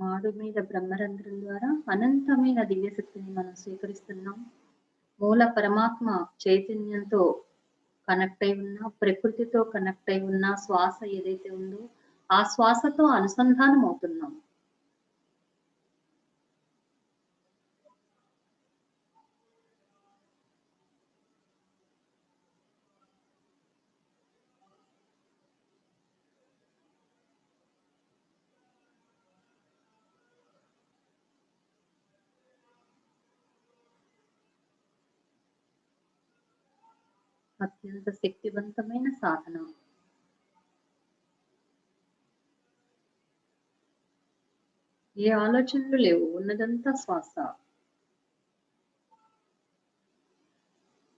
మాడు మీద బ్రహ్మరంధ్రం ద్వారా అనంతమైన దివ్యశక్తిని మనం స్వీకరిస్తున్నాం. మూల పరమాత్మ చైతన్యంతో కనెక్ట్ అయి ఉన్న, ప్రకృతితో కనెక్ట్ అయి ఉన్న శ్వాస ఏదైతే ఉందో, ఆ శ్వాసతో అనుసంధానం అవుతున్నాం. అత్యంత శక్తివంతమైన సాధన. ఏ ఆలోచనలు లేవు, ఉన్నదంతా శ్వాస.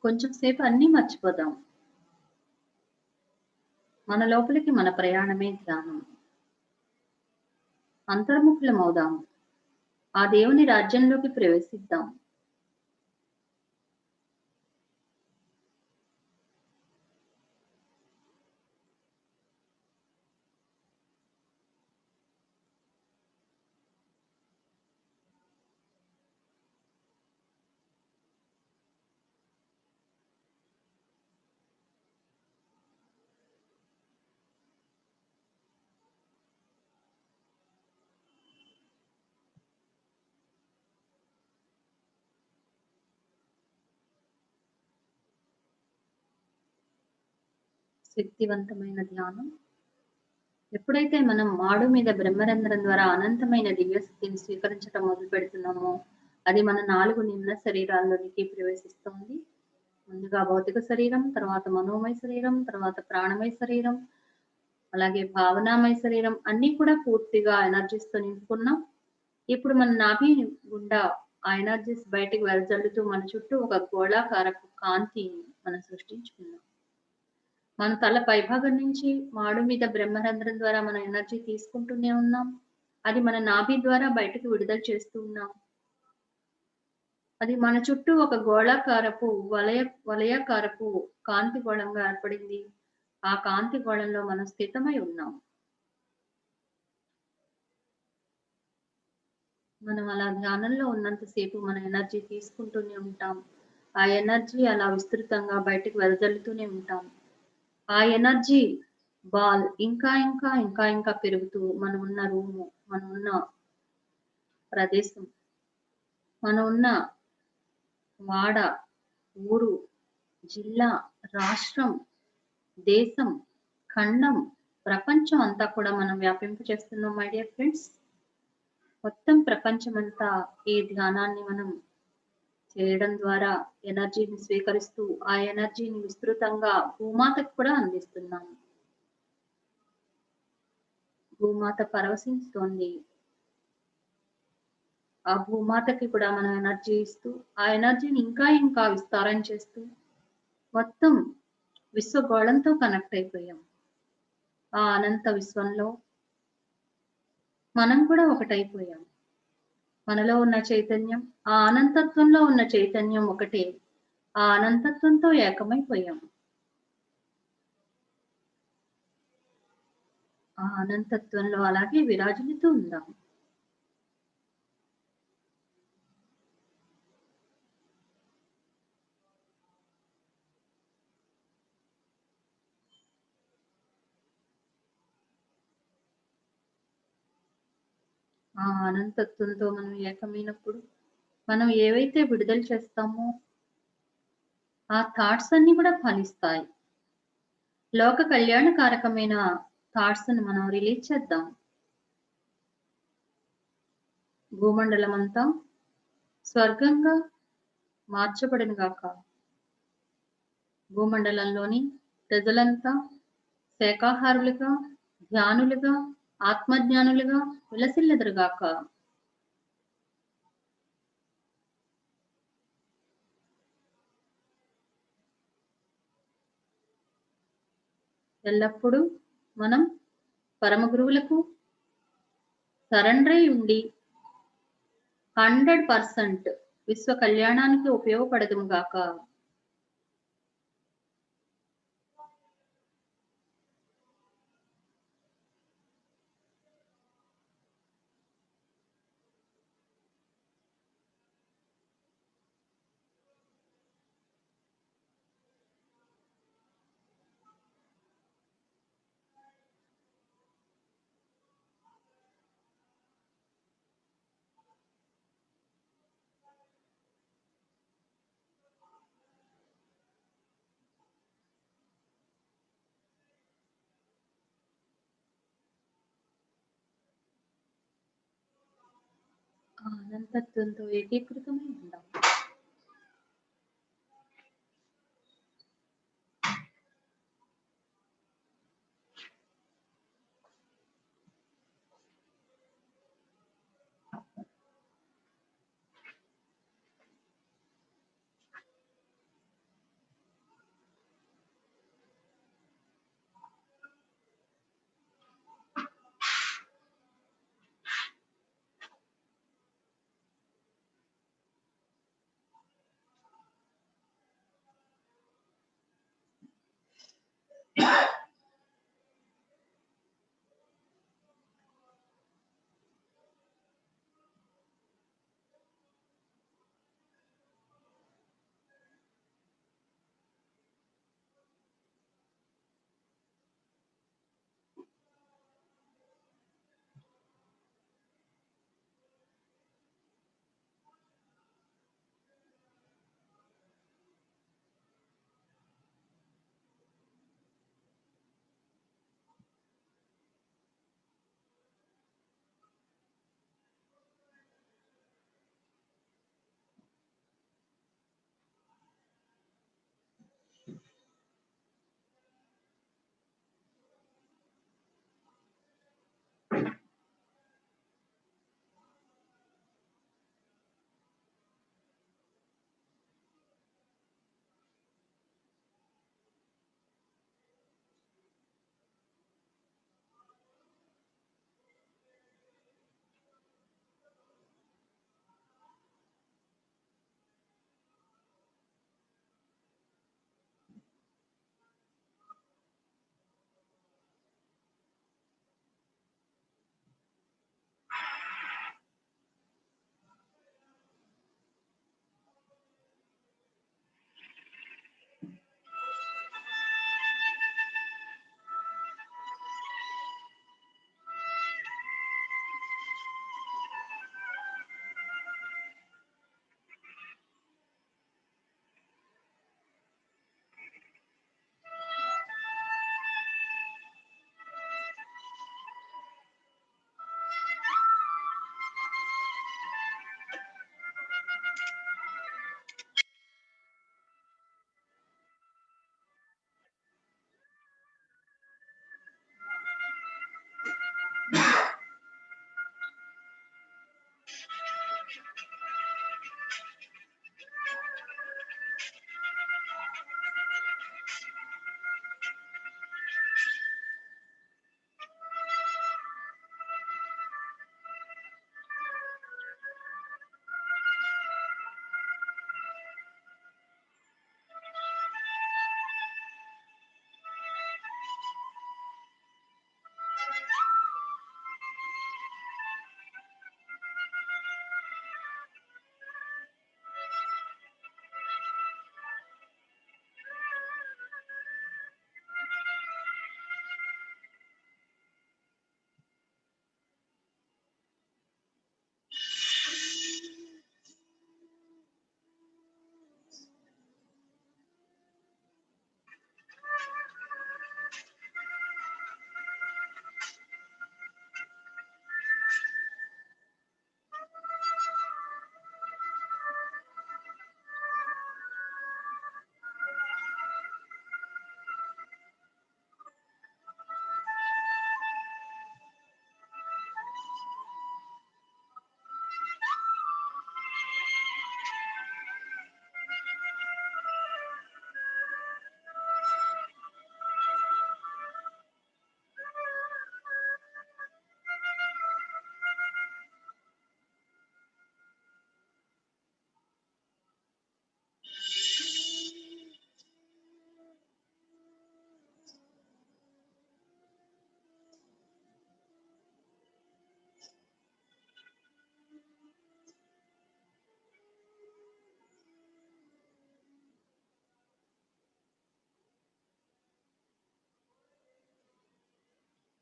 కొంచెం సేపు అన్నీ మర్చిపోదాం. మన లోపలికి మన ప్రయాణమే ధ్యానం. అంతర్ముఖులమవుదాం. ఆ దేవుని రాజ్యంలోకి ప్రవేశిద్దాం. శక్తివంతమైన ధ్యానం. ఎప్పుడైతే మనం మాడు మీద బ్రహ్మరంధ్రం ద్వారా అనంతమైన దివ్యశక్తిని స్వీకరించడం మొదలు పెడుతున్నామో, అది మన 4 నిమ్న శరీరాల్లోనికి ప్రవేశిస్తుంది. ముందుగా భౌతిక శరీరం, తర్వాత మనోమయ శరీరం, తర్వాత ప్రాణమయ శరీరం, అలాగే భావనామయ శరీరం అన్నీ కూడా పూర్తిగా ఎనర్జీస్‌తో నింపుకున్నాం. ఇప్పుడు మన నాభి గుండా ఆ ఎనర్జీస్ బయటికి వెదజల్లుతూ మన చుట్టూ ఒక గోళాకారపు కాంతిని మనం సృష్టించుకున్నాం. మన తల పైభాగం నుంచి మాడు మీద బ్రహ్మరంధ్రం ద్వారా మనం ఎనర్జీ తీసుకుంటూనే ఉన్నాం. అది మన నాభి ద్వారా బయటకు విడుదల చేస్తూ ఉన్నాం. అది మన చుట్టూ ఒక గోళాకారపు వలయాకారపు కాంతి గోళంగా ఏర్పడింది. ఆ కాంతి గోళంలో మనం స్థితమై ఉన్నాం. మనం అలా ధ్యానంలో ఉన్నంత సేపు మన ఎనర్జీ తీసుకుంటూనే ఉంటాం. ఆ ఎనర్జీ అలా విస్తృతంగా బయటకు వెదజల్లుతూనే ఉంటాం. ఆ ఎనర్జీ బాల్ ఇంకా పెరుగుతూ మనం ఉన్న రూము, మనం ఉన్న ప్రదేశం, మనం ఉన్న వాడ, ఊరు, జిల్లా, రాష్ట్రం, దేశం, ఖండం, ప్రపంచం అంతా కూడా మనం వ్యాపింప చేస్తున్నాం మై డియర్ ఫ్రెండ్స్. మొత్తం ప్రపంచమంతా ఈ ధ్యానాన్ని మనం చేయడం ద్వారా ఎనర్జీని స్వీకరిస్తూ ఆ ఎనర్జీని విస్తృతంగా భూమాతకు కూడా అందిస్తున్నాము. భూమాత పరవశిస్తోంది. ఆ భూమాతకి కూడా మనం ఎనర్జీ ఇస్తూ ఆ ఎనర్జీని ఇంకా విస్తారం చేస్తూ మొత్తం విశ్వగోళంతో కనెక్ట్ అయిపోయాం. ఆ అనంత విశ్వంలో మనం కూడా ఒకటైపోయాం. మనలో ఉన్న చైతన్యం, ఆ అనంతత్వంలో ఉన్న చైతన్యం ఒకటే. ఆ అనంతత్వంతో ఏకమైపోయాం. ఆ అనంతత్వంలో అలాగే విరాజిల్లుతూ ఉందాం. ఆ అనంతత్వంతో మనం ఏకమైనప్పుడు మనం ఏవైతే విడుదల చేస్తామో ఆ థాట్స్ అన్ని కూడా ఫలిస్తాయి. లోక కళ్యాణకారకమైన థాట్స్ ని మనం రిలీజ్ చేద్దాం. భూమండలం అంతా స్వర్గంగా మార్చబడిన గాక. భూమండలంలోని ప్రజలంతా శాకాహారులుగా, ధ్యానులుగా, ఆత్మజ్ఞానులుగా విలసిల్లెదరుగాక. ఎల్లప్పుడూ మనం పరమ గురువులకు సరెండర్ అయి ఉండి 100% విశ్వ కళ్యాణానికి ఉపయోగపడదుము గాక. అనంతత్వంతో ఏకీకృతమై ఉందాం.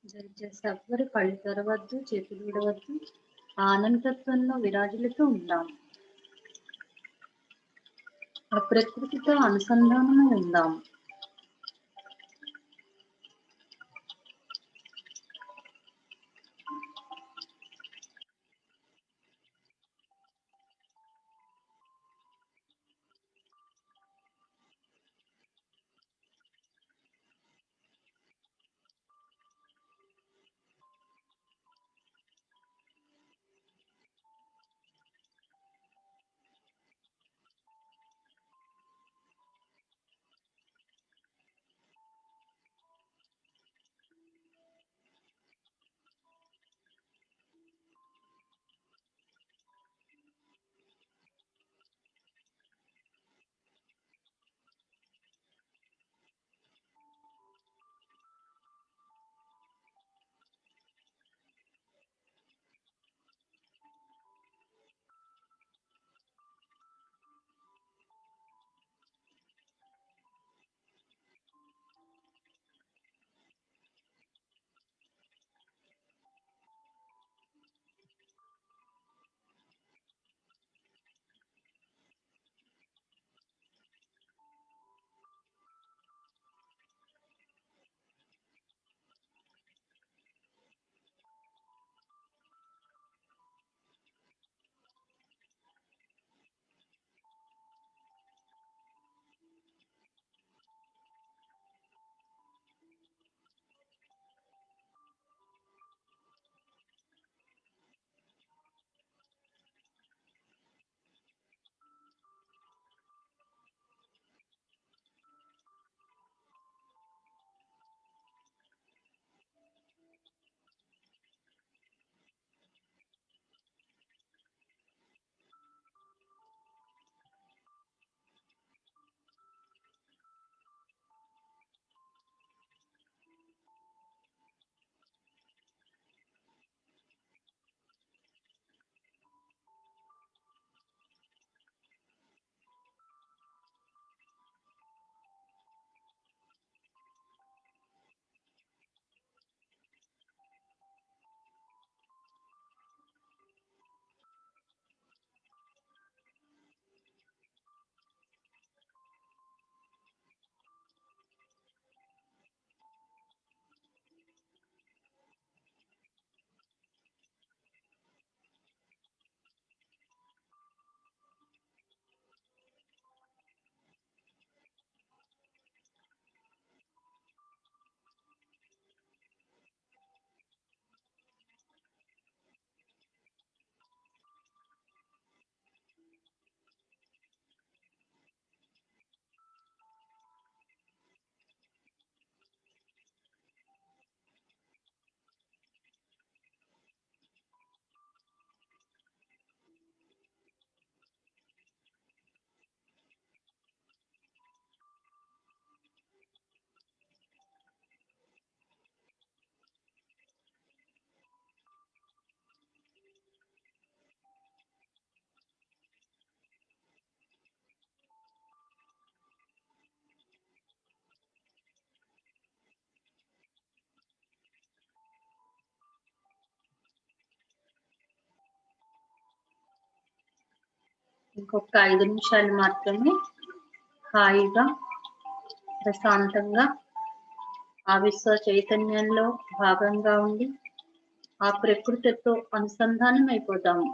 దయచేసి ఎవ్వరు కళ్ళు తెరవద్దు, చేతులు విడవద్దు. ఆనందతత్వంలో విరాజిల్లుతూ ఉందాం. ఆ ప్రకృతితో అనుసంధానమై ఉందాం. ఇంకొక 5 నిమిషాలు మాత్రమే హాయిగా ప్రశాంతంగా ఆ విశ్వ చైతన్యంలో భాగంగా ఉండి ఆ ప్రకృతితో అనుసంధానం అయిపోదాము.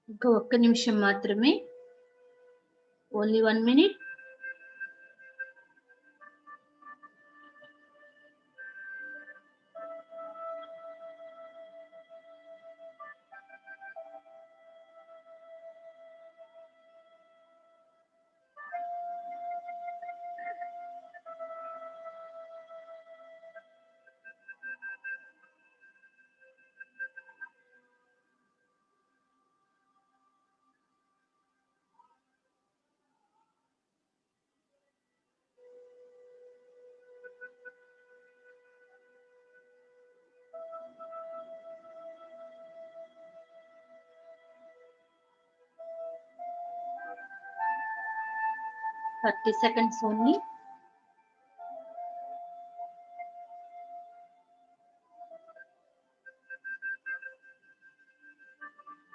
ఇంకా ఒక్క నిమిషం మాత్రమే. Only 1 minute. Thirty seconds only.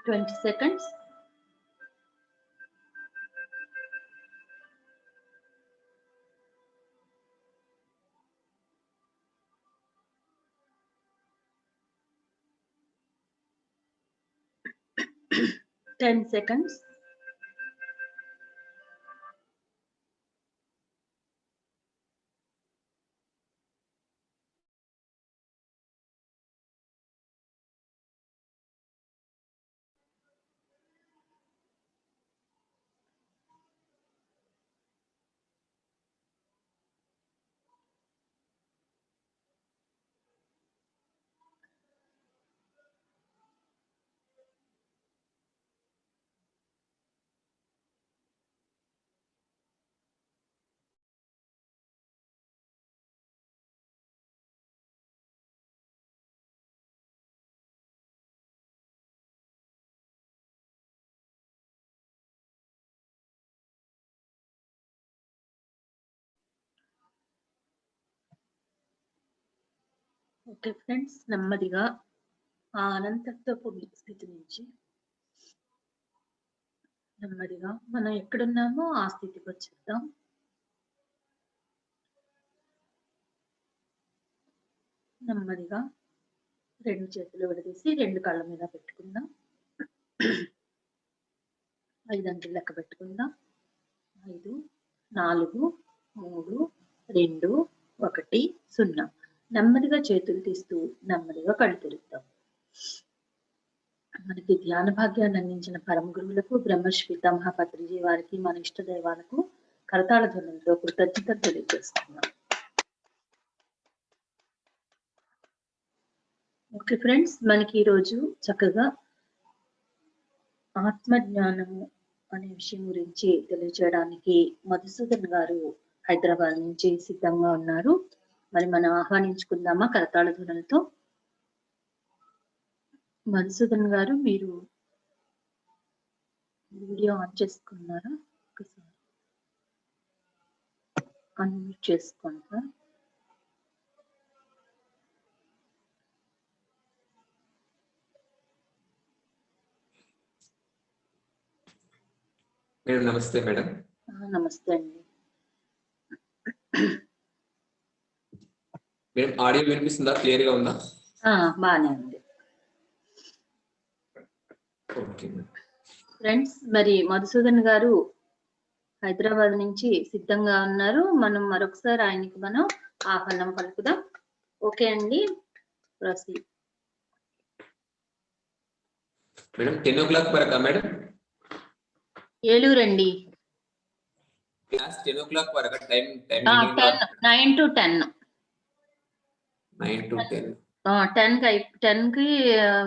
20 seconds. Ten seconds. Okay friends, నెమ్మదిగా ఆ అనంతత్వపు స్థితి నుంచి నెమ్మదిగా మనం ఎక్కడున్నామో ఆ స్థితికి వచ్చేద్దాం. నెమ్మదిగా రెండు చేతులు విడదీసి రెండు కళ్ళ మీద పెట్టుకుందాం. 5 అంకెలు లెక్క పెట్టుకుందాం. 5, 4, 3, 2, 1, 0. నెమ్మదిగా చేతులు తీస్తూ నెమ్మదిగా కళ్ళు తెరుద్దాం. మనకి ధ్యాన భాగ్యాన్ని అందించిన పరమ గురువులకు, బ్రహ్మర్షి పితామహ పత్రిజీ వారికి, మన ఇష్ట దైవాలకు కరతాళ ధ్వనులతో కృతజ్ఞతలు తెలియజేస్తున్నాం. ఓకే ఫ్రెండ్స్, మనకి ఈరోజు చక్కగా ఆత్మజ్ఞానము అనే విషయం గురించి తెలియజేయడానికి మధుసూదన్ గారు హైదరాబాద్ నుంచి సిద్ధంగా ఉన్నారు. మరి మనం ఆహ్వానించుకుందామా కరతాళ ధ్వనులతో? మధుసూదన్ గారు, మీరు వీడియో ఆన్ చేసుకున్నారా? ఒకసారి అన్మ్యూట్ చేసుకుంటా. మేడం నమస్తే. మేడం నమస్తే అండి. మేడం ఆడియో వినిపిస్తుందా? క్లియర్ గా ఉందా? బాగానే ఉంది. ఓకే ఫ్రెండ్స్, మరి మధుసూదన్ గారు హైదరాబాద్ నుంచి సిద్ధంగా ఉన్నారు. మనం మరొకసారి ఆయనకి మనం ఆహ్వానం పలుకుదాం. ఓకే అండి, ప్రొసీడ్. మేడం 10 o'clock వరకా మేడం? ఏలూరు అండి. క్లాస్ 10 o'clock వరకా? Time 9 to 10. 9 to 10. 10కి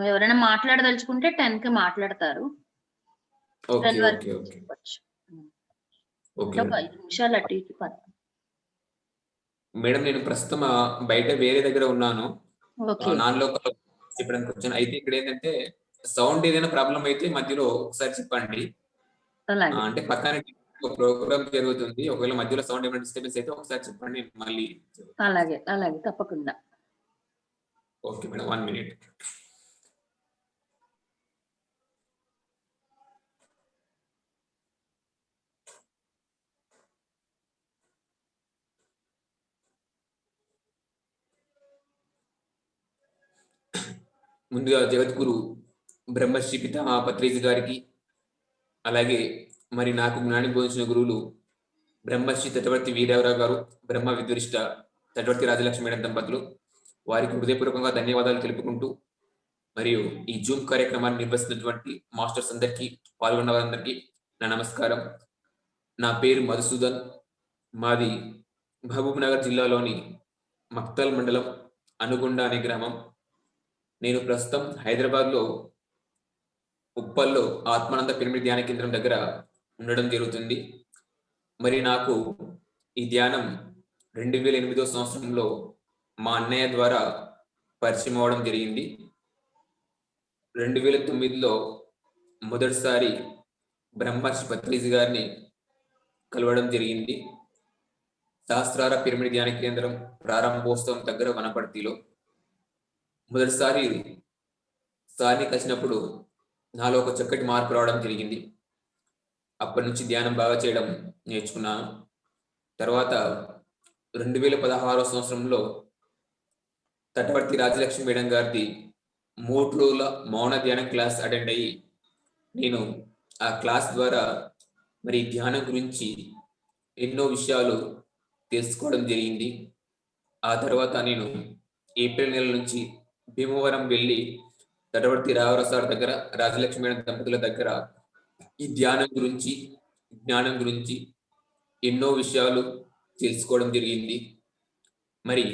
ఎవరైనా మాట్లాడదలుచుకుంటే 10కి మాట్లాడతారు. Okay okay okay okay. ఒక 5 నిమిషాలు అటు ఇటు పడతాం. మేడం నేను ప్రస్తుతం బయట వేరే దగ్గర ఉన్నాను. నాన్ లోకల్ చెప్పడానికి వచ్చాను. అయితే ఇక్కడ ఏంటంటే సౌండ్ ఏదైనా ప్రాబ్లం అయితే మధ్యలో ఒకసారి చెప్పండి. అంటే పక్కన ప్రోగ్రామ్ జరుగుతుంది, ఒకవేళ మధ్యలో సౌండ్ ఏమైనా డిస్టర్బెన్స్ అయితే ఒకసారి చెప్పండి, మళ్ళీ. అలాగే అలాగే, తప్పకుండా. Okay madam, 1 minute. ముందుగా జగద్గురు బ్రహ్మశ్రీ పితామహ పత్రిజీ గారికి, అలాగే మరి నాకు జ్ఞాని బోధించిన గురువులు బ్రహ్మశ్రీ తటవర్తి వీరవరావు గారు, బ్రహ్మ విద్వరిష్ట తటవర్తి రాజలక్ష్మి మేడం దంపతులు. వారికి హృదయపూర్వకంగా ధన్యవాదాలు తెలుపుకుంటూ, మరియు ఈ జూమ్ కార్యక్రమాన్ని నిర్వహిస్తున్నటువంటి మాస్టర్స్ అందరికీ, పాల్గొన్న వారందరికీ నా నమస్కారం. నా పేరు మధుసూదన్. మాది మహబూబ్ నగర్ జిల్లాలోని మక్తల్ మండలం అనుగొండ అనే గ్రామం. నేను ప్రస్తుతం హైదరాబాద్లో ఉప్పల్లో ఆత్మానంద పిరమిడ్ ధ్యాన కేంద్రం దగ్గర ఉండడం జరుగుతుంది. మరి నాకు ఈ ధ్యానం 2008 సంవత్సరంలో మా అన్నయ్య ద్వారా పరిచయం అవడం జరిగింది. 2009లో మొదటిసారి బ్రహ్మర్షి పత్రిజీ గారిని కలవడం జరిగింది. సహస్రార పిరమిడ్ ధ్యాన కేంద్రం ప్రారంభోత్సవం దగ్గర వనపర్తిలో మొదటిసారి సార్ని కలిసినప్పుడు నాలో ఒక చక్కటి మార్పు రావడం జరిగింది. అప్పటి నుంచి ధ్యానం బాగా చేయడం నేర్చుకున్నాను. తర్వాత 2016 సంవత్సరంలో తటవర్తి రాజలక్ష్మి మేడం గారిది 3 రోజుల మౌన ధ్యానం క్లాస్ అటెండ్ అయ్యి, నేను ఆ క్లాస్ ద్వారా మరి ధ్యానం గురించి ఎన్నో విషయాలు తెలుసుకోవడం జరిగింది. ఆ తర్వాత నేను ఏప్రిల్ నెల నుంచి భీమవరం వెళ్ళి తటవర్తి రావరసార్ దగ్గర రాజలక్ష్మి మేడం దంపతుల దగ్గర ఈ ధ్యానం గురించి, జ్ఞానం గురించి ఎన్నో విషయాలు తెలుసుకోవడం జరిగింది. మరి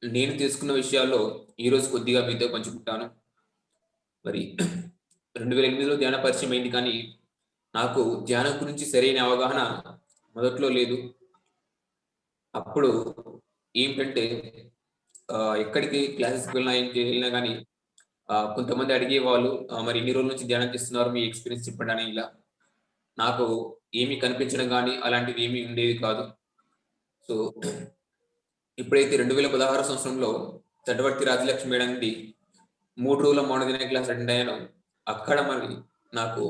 నేను తెలుసుకున్న విషయాల్లో ఈరోజు కొద్దిగా మీతో పంచుకుంటాను. మరి 2008లో ధ్యాన పరిచయం అయింది, కానీ నాకు ధ్యానం గురించి సరైన అవగాహన మొదట్లో లేదు. అప్పుడు ఏంటంటే ఎక్కడికి క్లాసెస్కి వెళ్ళినా కానీ కొంతమంది అడిగేవాళ్ళు, మరి ఇన్ని రోజుల నుంచి ధ్యానం చేస్తున్నారు, మీ ఎక్స్పీరియన్స్ చెప్పండి అని. ఇలా నాకు ఏమీ కనిపించడం కానీ అలాంటివి ఏమీ ఉండేది కాదు. సో ఇప్పుడైతే 2016 సంవత్సరంలో తటవర్తి రాజలక్ష్మి మేడం నుండి 3 రోజుల మౌనదిన క్లాస్ అటెండ్ అయ్యాను. అక్కడ మరి నాకు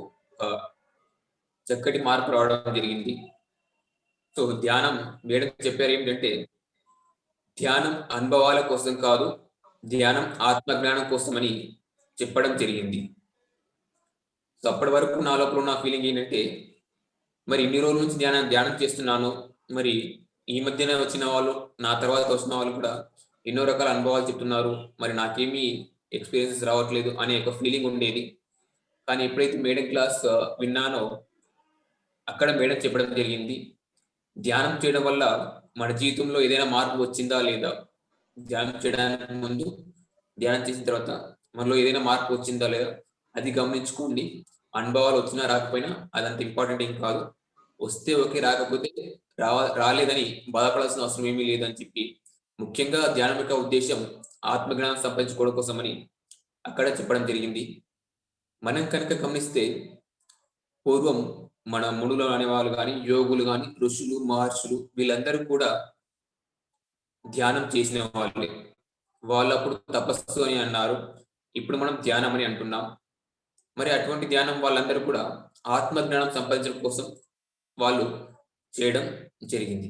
చక్కటి మార్పు రావడం జరిగింది. సో ధ్యానం మేడం చెప్పారు ఏంటంటే, ధ్యానం అనుభవాల కోసం కాదు, ధ్యానం ఆత్మజ్ఞానం కోసం అని చెప్పడం జరిగింది. సో అప్పటి వరకు నా లోపల ఉన్న ఫీలింగ్ ఏంటంటే, మరి ఇన్ని రోజుల నుంచి ధ్యానం చేస్తున్నాను, మరి ఈ మధ్యనే వచ్చిన వాళ్ళు, నా తర్వాత వచ్చిన వాళ్ళు కూడా ఎన్నో రకాల అనుభవాలు చెప్తున్నారు, మరి నాకేమీ ఎక్స్పీరియన్సెస్ రావట్లేదు అనే ఒక ఫీలింగ్ ఉండేది. కానీ ఎప్పుడైతే మేడం క్లాస్ విన్నానో, అక్కడ మేడం చెప్పడం జరిగింది, ధ్యానం చేయడం వల్ల మన జీవితంలో ఏదైనా మార్పు వచ్చిందా లేదా, ధ్యానం చేయడానికి ముందు, ధ్యానం చేసిన తర్వాత మనలో ఏదైనా మార్పు వచ్చిందా లేదా అది గమనించుకోండి. అనుభవాలు వచ్చినా రాకపోయినా అదంత ఇంపార్టెంట్ ఏం కాదు. వస్తే ఓకే, రాకపోతే రాలేదని బాధపడాల్సిన అవసరం ఏమీ లేదని చెప్పి, ముఖ్యంగా ధ్యానం యొక్క ఉద్దేశం ఆత్మజ్ఞానం సంపాదించుకోవడం కోసమని అక్కడ చెప్పడం జరిగింది. మనం కనుక గమనిస్తే, పూర్వం మన మునులు అనేవాళ్ళు కానీ, యోగులు కానీ, ఋషులు, మహర్షులు వీళ్ళందరూ కూడా ధ్యానం చేసిన వాళ్ళే. వాళ్ళు అప్పుడు తపస్సు అని అన్నారు, ఇప్పుడు మనం ధ్యానం అని అంటున్నాం. మరి అటువంటి ధ్యానం వాళ్ళందరూ కూడా ఆత్మజ్ఞానం సంపాదించడం కోసం వాళ్ళు చేయడం జరిగింది.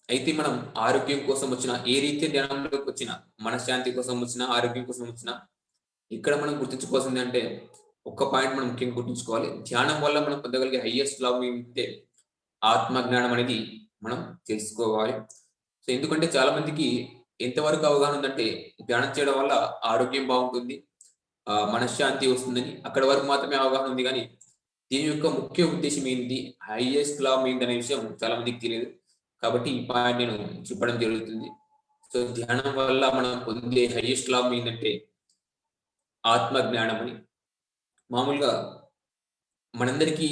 అయితే మనం ఆరోగ్యం కోసం వచ్చిన, ఏ రీతి ధ్యానంలోకి వచ్చినా, మనశ్శాంతి కోసం వచ్చినా, ఆరోగ్యం కోసం వచ్చినా, ఇక్కడ మనం గుర్తుంచుకోవాల్సింది అంటే, ఒక్క పాయింట్ మనం ముఖ్యంగా గుర్తుంచుకోవాలి. ధ్యానం వల్ల మనం పొందగలిగే హైయెస్ట్ లాభం ఏంటంటే ఆత్మజ్ఞానం అనేది మనం తెలుసుకోవాలి. సో ఎందుకంటే చాలా మందికి ఎంతవరకు అవగాహన ఉందంటే, ధ్యానం చేయడం వల్ల ఆరోగ్యం బాగుంటుంది, మనశ్శాంతి వస్తుందని అక్కడ వరకు మాత్రమే అవగాహన ఉంది. కానీ దీని యొక్క ముఖ్య ఉద్దేశం ఏంటి, హైయెస్ట్ లాభం ఏంటి అనే విషయం చాలా మందికి తెలియదు. కాబట్టి ఈ పాయింట్ నేను చెప్పడం జరుగుతుంది. సో ధ్యానం వల్ల మనం పొందే హైయెస్ట్ లాభం ఏంటంటే ఆత్మజ్ఞానం అని. మామూలుగా మనందరికీ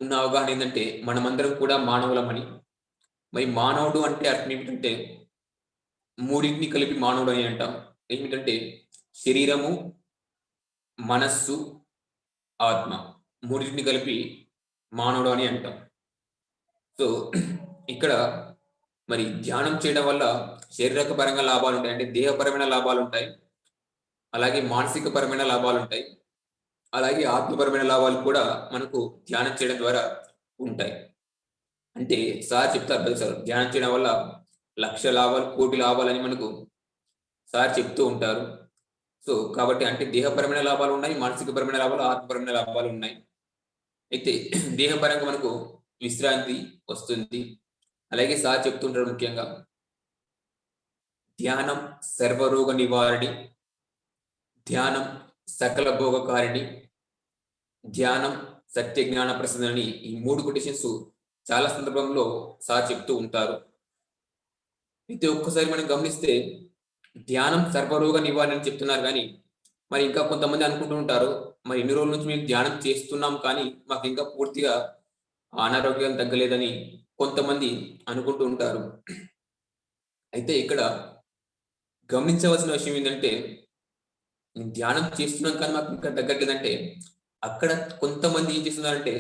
ఉన్న అవగాహన ఏంటంటే, మనమందరం కూడా మానవులమని. మరి మానవుడు అంటే అర్థం ఏమిటంటే, మూడింటిని కలిపి మానవుడు అని అంటాం. ఏమిటంటే శరీరము, మనస్సు, ఆత్మ, మూడింటిని కలిపి మానవుడు అని అంటాం. సో ఇక్కడ మరి ధ్యానం చేయడం వల్ల శారీరకపరంగా లాభాలు ఉంటాయి, అంటే దేహపరమైన లాభాలు ఉంటాయి, అలాగే మానసిక పరమైన లాభాలు ఉంటాయి, అలాగే ఆత్మపరమైన లాభాలు కూడా మనకు ధ్యానం చేయడం ద్వారా ఉంటాయి. అంటే సార్ చెప్తారు కదా సార్, ధ్యానం చేయడం వల్ల 1,00,000 లాభాలు, కోటి లాభాలు అని మనకు సార్ చెప్తూ ఉంటారు. సో కాబట్టి అంటే దేహపరమైన లాభాలు ఉన్నాయి, మానసిక పరమైన లాభాలు, ఆత్మపరమైన లాభాలు ఉన్నాయి. అయితే దేహపరంగా మనకు విశ్రాంతి వస్తుంది. అలాగే సార్ చెప్తుంటారు ముఖ్యంగా ధ్యానం సర్వరోగ నివారణి, ధ్యానం సకల భోగకారిణి, ధ్యానం సత్య జ్ఞాన ప్రసన్నని ఈ 3 కొటేషన్స్ చాలా సందర్భంలో సార్ చెప్తూ ఉంటారు. అయితే ఒక్కసారి మనం గమనిస్తే ధ్యానం సర్వరోగ నివారణ అని చెప్తున్నారు కానీ మరి ఇంకా కొంతమంది అనుకుంటూ ఉంటారు మరి ఇన్ని రోజుల నుంచి మేము ధ్యానం చేస్తున్నాం కానీ మాకు ఇంకా పూర్తిగా అనారోగ్యం తగ్గలేదని కొంతమంది అనుకుంటూ ఉంటారు. అయితే ఇక్కడ గమనించవలసిన విషయం ఏంటంటే నేను ధ్యానం చేస్తున్నాం కానీ మాకు ఇంకా తగ్గట్లేదంటే అక్కడ కొంతమంది ఏం చేస్తున్నారంటే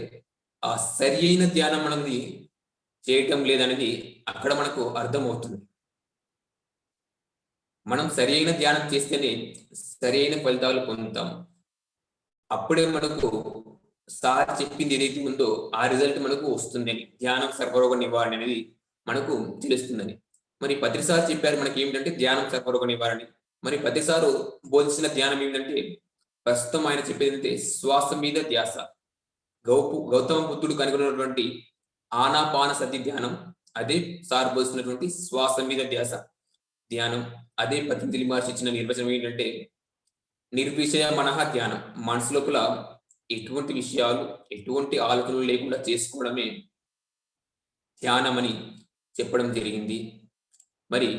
ఆ సరి అయిన ధ్యానం అనేది చేయటం లేదనేది అక్కడ మనకు అర్థమవుతుంది. మనం సరి అయిన ధ్యానం చేస్తేనే సరి అయిన ఫలితాలు పొందుతాం. అప్పుడే మనకు సార్ చెప్పింది ఏదైతే ఉందో ఆ రిజల్ట్ మనకు వస్తుందని, ధ్యానం సర్వరోగ నివారణ అనేది మనకు తెలుస్తుందని. మరి పత్రి సార్ చెప్పారు మనకి ఏమిటంటే ధ్యానం సర్వరోగ నివారణ. మరి పత్రి సారు బోధించిన ధ్యానం ఏంటంటే ప్రస్తుతం ఆయన చెప్పేది ఏంటంటే శ్వాస మీద ధ్యాస. గౌతమ బుద్ధుడు కనుగొన్నటువంటి ఆనాపాన సతి ధ్యానం, అదే సార్ బోధిస్తున్నటువంటి శ్వాస మీద ధ్యాస ధ్యానం. అదే పతంజలి మహర్షి ఇచ్చిన నిర్వచనం ఏంటంటే నిర్విషయ మనః ధ్యానం. మనసు లోపల ఎటువంటి విషయాలు ఎటువంటి ఆలోచనలు లేకుండా చేసుకోవడమే ధ్యానం అని చెప్పడం జరిగింది. మరి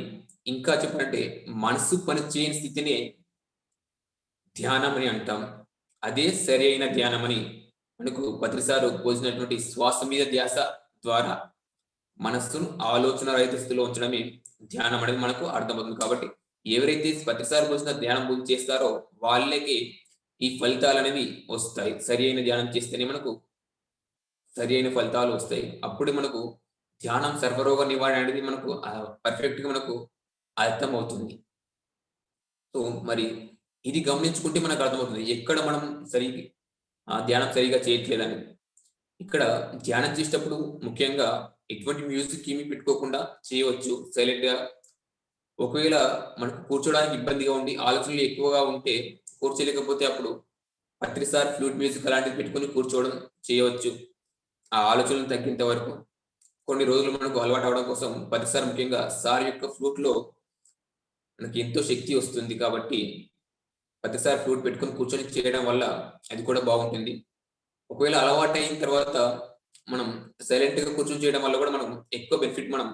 ఇంకా చెప్పాలంటే మనసు పని చేయని స్థితినే ధ్యానం అని అంటాం. అదే సరి అయిన ధ్యానం అని మనకు పత్రిసారు పోసినటువంటి శ్వాస మీద ధ్యాస ద్వారా మనస్సును ఆలోచన రహిత స్థితిలో ఉంచడమే ధ్యానం అనేది మనకు అర్థమవుతుంది. కాబట్టి ఎవరైతే పత్రిసారి పోసిన ధ్యానం చేస్తారో వాళ్ళకి ఈ ఫలితాలు అనేవి వస్తాయి. సరి అయిన ధ్యానం చేస్తేనే మనకు సరి అయిన ఫలితాలు వస్తాయి. అప్పుడు మనకు ధ్యానం సర్వరోగ నివారణ అనేది మనకు పర్ఫెక్ట్ గా మనకు అర్థమవుతుంది. సో మరి ఇది గమనించుకుంటే మనకు అర్థమవుతుంది ఎక్కడ మనం ధ్యానం సరిగా చేయట్లేదని. ఇక్కడ ధ్యానం చేసేటప్పుడు ముఖ్యంగా ఎటువంటి మ్యూజిక్ ఏమి పెట్టుకోకుండా చేయవచ్చు సైలెంట్ గా. ఒకవేళ మనకు కూర్చోడానికి ఇబ్బందిగా ఉండి ఆలోచనలు ఎక్కువగా ఉంటే కూర్చోలేకపోతే అప్పుడు పత్రిసార్ ఫ్లూట్ మ్యూజిక్ అలాంటివి పెట్టుకుని కూర్చోవడం చేయవచ్చు ఆ ఆలోచనలు తగ్గేంత వరకు. కొన్ని రోజులు మనకు అలవాటు అవడం కోసం పత్రిసార్ ముఖ్యంగా సార్ యొక్క ఫ్లూట్ లో మనకి ఎంతో శక్తి వస్తుంది కాబట్టి పత్రిసార్ ఫ్లూట్ పెట్టుకుని కూర్చొని చేయడం వల్ల అది కూడా బాగుంటుంది. ఒకవేళ అలవాటు అయిన తర్వాత మనం సైలెంట్ గా కూర్చొని చేయడం వల్ల కూడా మనం ఎక్కువ బెనిఫిట్ మనం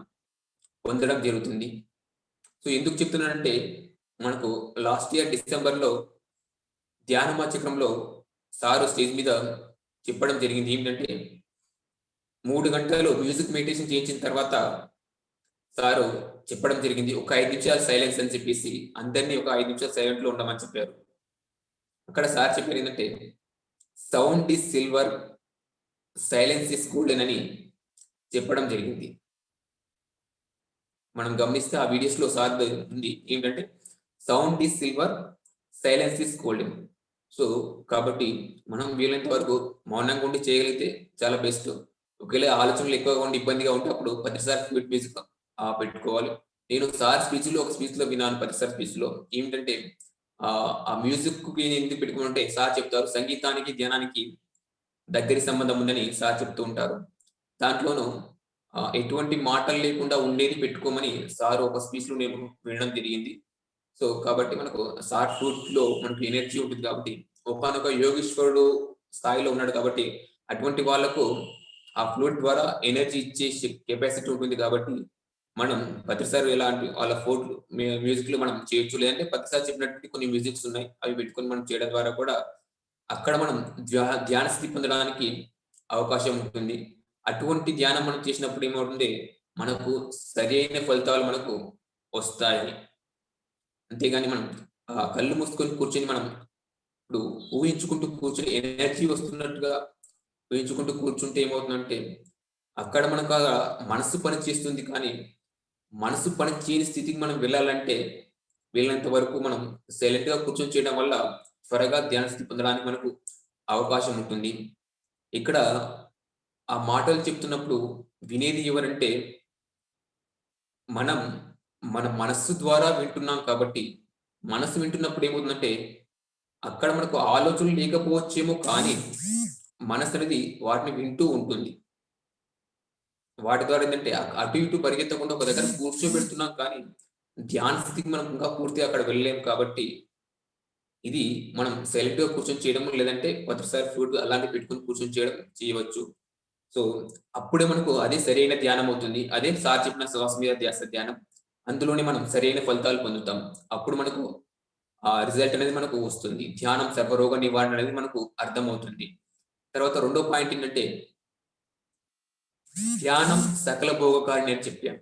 పొందడం జరుగుతుంది. సో ఎందుకు చెప్తున్నానంటే మనకు లాస్ట్ ఇయర్ డిసెంబర్ లో ధ్యానమా చక్రంలో సారు స్టేజ్ మీద చెప్పడం జరిగింది ఏంటంటే 3 గంటలు మ్యూజిక్ మెడిటేషన్ చేయించిన తర్వాత సారు చెప్పడం జరిగింది ఒక 5 నిమిషాలు సైలెన్స్ అని చెప్పేసి అందరినీ ఒక 5 నిమిషాలు సైలెంట్ లో ఉండమని చెప్పారు. అక్కడ సార్ చెప్పారు ఏంటంటే sound is silver, silence is golden అని చెప్పడం జరిగింది. మనం గమనిస్తే ఆ వీడియోస్ లో సార్ ఉంది ఏంటంటే sound is silver, silence is golden. So కాబట్టి మనం వీలైనంత వరకు మౌనంగా ఉండి చేయగలిగితే చాలా బెస్ట్. ఒకవేళ ఆలోచనలు ఎక్కువగా ఉండి ఇబ్బందిగా ఉంటే అప్పుడు పత్రిసార్ ఫ్లూట్ మ్యూజిక్ పెట్టుకోవాలి. నేను సార్ స్పీచ్ లో ఒక స్పీచ్ లో విన్నాను పత్రిసార్ స్పీచ్ లో ఏమిటంటే ఆ మ్యూజిక్ కి ఎందుకు పెట్టుకుంటే సార్ చెప్తారు సంగీతానికి ధ్యానానికి దగ్గరి సంబంధం ఉందని సార్ చెప్తూ ఉంటారు. దాంట్లోనూ ఎటువంటి మాటలు లేకుండా ఉండేది పెట్టుకోమని సార్ ఒక స్పీచ్ లో నేను వినడం జరిగింది. సో కాబట్టి మనకు సార్ ఫ్లూట్ లో మనకు ఎనర్జీ ఉంటుంది కాబట్టి ఒకనొక యోగేశ్వరుడు స్థాయిలో ఉన్నాడు కాబట్టి అటువంటి వాళ్ళకు ఆ ఫ్లూట్ ద్వారా ఎనర్జీ ఇచ్చే కెపాసిటీ ఉంటుంది. కాబట్టి మనం పత్రిసారి ఎలాంటి వాళ్ళ ఫ్లూట్ మ్యూజిక్ లో మనం చేయొచ్చు. లేదంటే పత్రిసారి చెప్పినట్టు కొన్ని మ్యూజిక్స్ ఉన్నాయి అవి పెట్టుకొని మనం చేయడం ద్వారా కూడా అక్కడ మనం ధ్యాన స్థితి పొందడానికి అవకాశం ఉంటుంది. అటువంటి ధ్యానం మనం చేసినప్పుడు ఏమవుతుంది మనకు సరి అయిన ఫలితాలు మనకు వస్తాయి. అంతేగాని మనం కళ్ళు మూసుకొని కూర్చొని మనం ఇప్పుడు ఊహించుకుంటూ కూర్చొని ఎనర్జీ వస్తున్నట్టుగా ఊహించుకుంటూ కూర్చుంటే ఏమవుతుందంటే అక్కడ మనకు మనసు పని చేస్తుంది కానీ మనసు పని చేయని స్థితికి మనం వెళ్ళాలంటే వెళ్ళినంత వరకు మనం సైలెంట్ గా కూర్చొని చేయడం వల్ల త్వరగా ధ్యాన స్థితి పొందడానికి మనకు అవకాశం ఉంటుంది. ఇక్కడ ఆ మాటలు చెప్తున్నప్పుడు వినేది ఎవరంటే మనం మన మనస్సు ద్వారా వింటున్నాం కాబట్టి మనసు వింటున్నప్పుడు ఏమవుతుందంటే అక్కడ మనకు ఆలోచనలు లేకపోవచ్చేమో కానీ మనసు అనేది వాటిని వింటూ ఉంటుంది. వాటి ద్వారా ఏంటంటే అటు ఇటు పరిగెత్తకుండా ఒక దగ్గర కూర్చోబెడుతున్నాం కానీ ధ్యాన స్థితికి మనం ఇంకా పూర్తిగా అక్కడ వెళ్ళలేము కాబట్టి ఇది మనం సెలెక్ట్ గా కూర్చొని చేయడం, లేదంటే కొద్దిసారి ఫుడ్ అలాంటివి పెట్టుకొని కూర్చొని చేయవచ్చు. సో అప్పుడే మనకు అదే సరైన ధ్యానం అవుతుంది. అదే సార్ చెప్పిన శ్వాస మీద ధ్యాస ధ్యానం. అందులోనే మనం సరైన ఫలితాలు పొందుతాం. అప్పుడు మనకు ఆ రిజల్ట్ అనేది మనకు వస్తుంది. ధ్యానం సర్వరోగ నివారణ అనేది మనకు అర్థమవుతుంది. తర్వాత రెండో పాయింట్ ఏంటంటే ధ్యానం సకల భోగకారిణి అని చెప్పాం.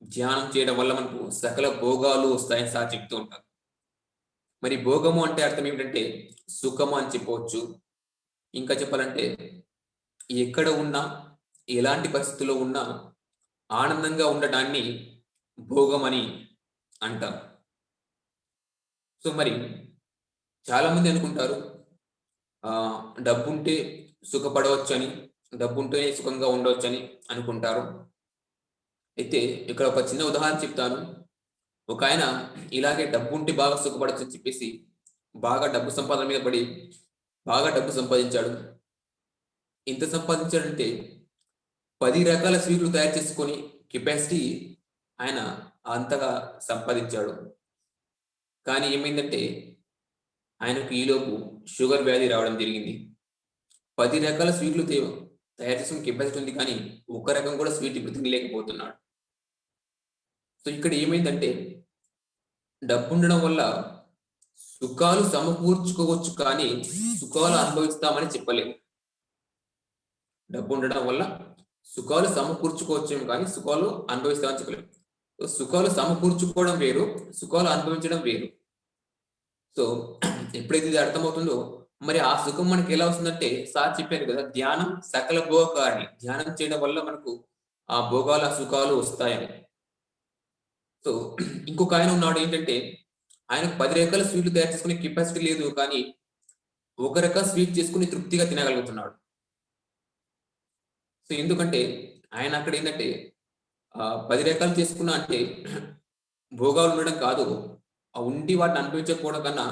ధ్యానం చేయడం వల్ల మనకు సకల భోగాలు వస్తాయని సార్ చెప్తూ ఉంటారు. మరి భోగము అంటే అర్థం ఏమిటంటే సుఖము అని చెప్పవచ్చు. ఇంకా చెప్పాలంటే ఎక్కడ ఉన్నా, ఎలాంటి పరిస్థితుల్లో ఉన్నా ఆనందంగా ఉండటాన్ని భోగం అని అంటాం. సో మరి చాలా మంది అనుకుంటారు డబ్బుంటే సుఖపడవచ్చని, డబ్బుంటేనే సుఖంగా ఉండవచ్చని అనుకుంటారు. అయితే ఇక్కడ ఒక చిన్న ఉదాహరణ చెప్తాను. ఒక ఆయన ఇలాగే డబ్బుంటే బాగా సుఖపడచ్చు అని చెప్పేసి బాగా డబ్బు సంపాదన మీద పడి బాగా డబ్బు సంపాదించాడు. ఎంత సంపాదించాడంటే 10 రకాల స్వీట్లు తయారు చేసుకొని కెపాసిటీ ఆయన అంతగా సంపాదించాడు. కానీ ఏమైందంటే ఆయనకు ఈలోపు షుగర్ వ్యాధి రావడం జరిగింది. 10 రకాల స్వీట్లు తయారు చేసుకునే కెపాసిటీ ఉంది కానీ ఒక రకం కూడా స్వీట్ ఇప్పుడు తినలేకపోతున్నాడు. సో ఇక్కడ ఏమైందంటే డబ్బు ఉండడం వల్ల సుఖాలు సమకూర్చుకోవచ్చు కానీ సుఖాలు అనుభవిస్తామని చెప్పలేము. డబ్బు ఉండడం వల్ల సుఖాలు సమకూర్చుకోవచ్చేమో కానీ సుఖాలు అనుభవిస్తామని చెప్పలేము. సో సుఖాలు సమకూర్చుకోవడం వేరు, సుఖాలు అనుభవించడం వేరు. సో ఎప్పుడైతే ఇది అర్థమవుతుందో మరి ఆ సుఖం మనకి ఎలా వస్తుందంటే సార్ చెప్పారు కదా, ధ్యానం సకల భోగాన్ని, ధ్యానం చేయడం వల్ల మనకు ఆ భోగాల సుఖాలు వస్తాయని. సో ఇంకొక ఆయన ఉన్నాడు ఏంటంటే ఆయనకు 10 రకాల స్వీట్లు తయారు చేసుకునే కెపాసిటీ లేదు కానీ ఒక రకం స్వీట్ చేసుకుని తృప్తిగా తినగలుగుతున్నాడు. సో ఎందుకంటే ఆయన అక్కడ ఏంటంటే 10 రకాలు చేసుకున్నా అంటే భోగాలు ఉండడం కాదు, ఉండి వాటిని అనుభవించకపోవడం కన్నా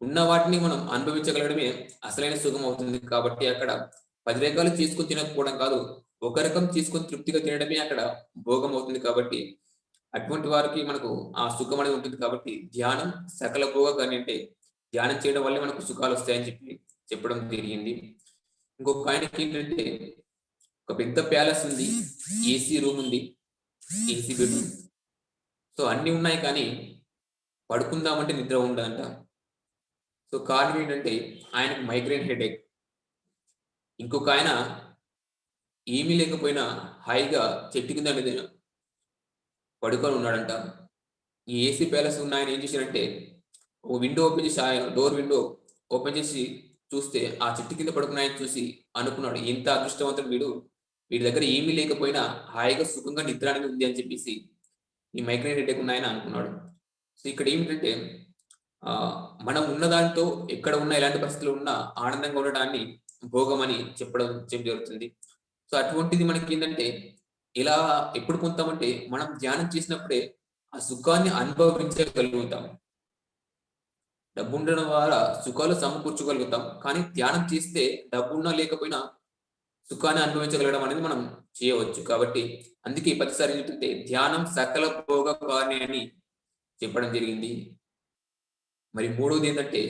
ఉన్న వాటిని మనం అనుభవించగలగడమే అసలైన సుఖం అవుతుంది. కాబట్టి అక్కడ 10 రకాలు చేసుకుని తినకపోవడం కాదు, ఒక రకం చేసుకుని తృప్తిగా తినడమే అక్కడ భోగం అవుతుంది. కాబట్టి అటువంటి వారికి మనకు ఆ సుఖం అనేది ఉంటుంది. కాబట్టి ధ్యానం సకల భోగాన్ని అంటే ధ్యానం చేయడం వల్ల మనకు సుఖాలు వస్తాయని చెప్పడం జరిగింది. ఇంకొక ఆయనకి ఏంటంటే ఒక పెద్ద ప్యాలెస్ ఉంది, ఏసీ రూమ్ ఉంది, ఏసీ బెడ్రూమ్. సో అన్ని ఉన్నాయి కానీ పడుకుందామంటే నిద్ర ఉండదంట. సో కారణం ఏంటంటే ఆయనకు మైగ్రేన్ హెడేక్. ఇంకొక ఆయన ఏమీ లేకపోయినా హాయిగా చెట్టు కింద పడుకొని ఉన్నాడంట. ఈ ఏసీ ప్యాలెస్ ఉన్న ఆయన ఏం చేశారంటే ఒక విండో ఓపెన్ చేసి, డోర్ విండో ఓపెన్ చేసి చూస్తే ఆ చెట్టు కింద పడుకున్న ఆయన చూసి అనుకున్నాడు, ఎంత అదృష్టవంతుడు వీడి దగ్గర ఏమీ లేకపోయినా హాయిగా సుఖంగా నిద్ర అనేది ఉంది అని చెప్పేసి ఈ మైగ్రేన్ హెడేక్ ఉన్న ఆయన అనుకున్నాడు. సో ఇక్కడ ఏమిటంటే మనం ఉన్న దాంతో ఎక్కడ ఉన్నా, ఎలాంటి పరిస్థితులు ఉన్నా ఆనందంగా ఉండడాన్ని భోగం అని చెప్పడం జరుగుతుంది. సో అటువంటిది మనకి ఏంటంటే ఇలా ఎప్పుడు పొందుతామంటే మనం ధ్యానం చేసినప్పుడే ఆ సుఖాన్ని అనుభవించగలుగుతాం. డబ్బు ఉండడం ద్వారా సుఖాలు సమకూర్చగలుగుతాం, కానీ ధ్యానం చేస్తే డబ్బున్నా లేకపోయినా సుఖాన్ని అనుభవించగలగడం అనేది మనం చేయవచ్చు. కాబట్టి అందుకే 10 సార్లు ఏంటంటే ధ్యానం సకల భోగ కారణి అని చెప్పడం జరిగింది. మరి మూడవది ఏంటంటే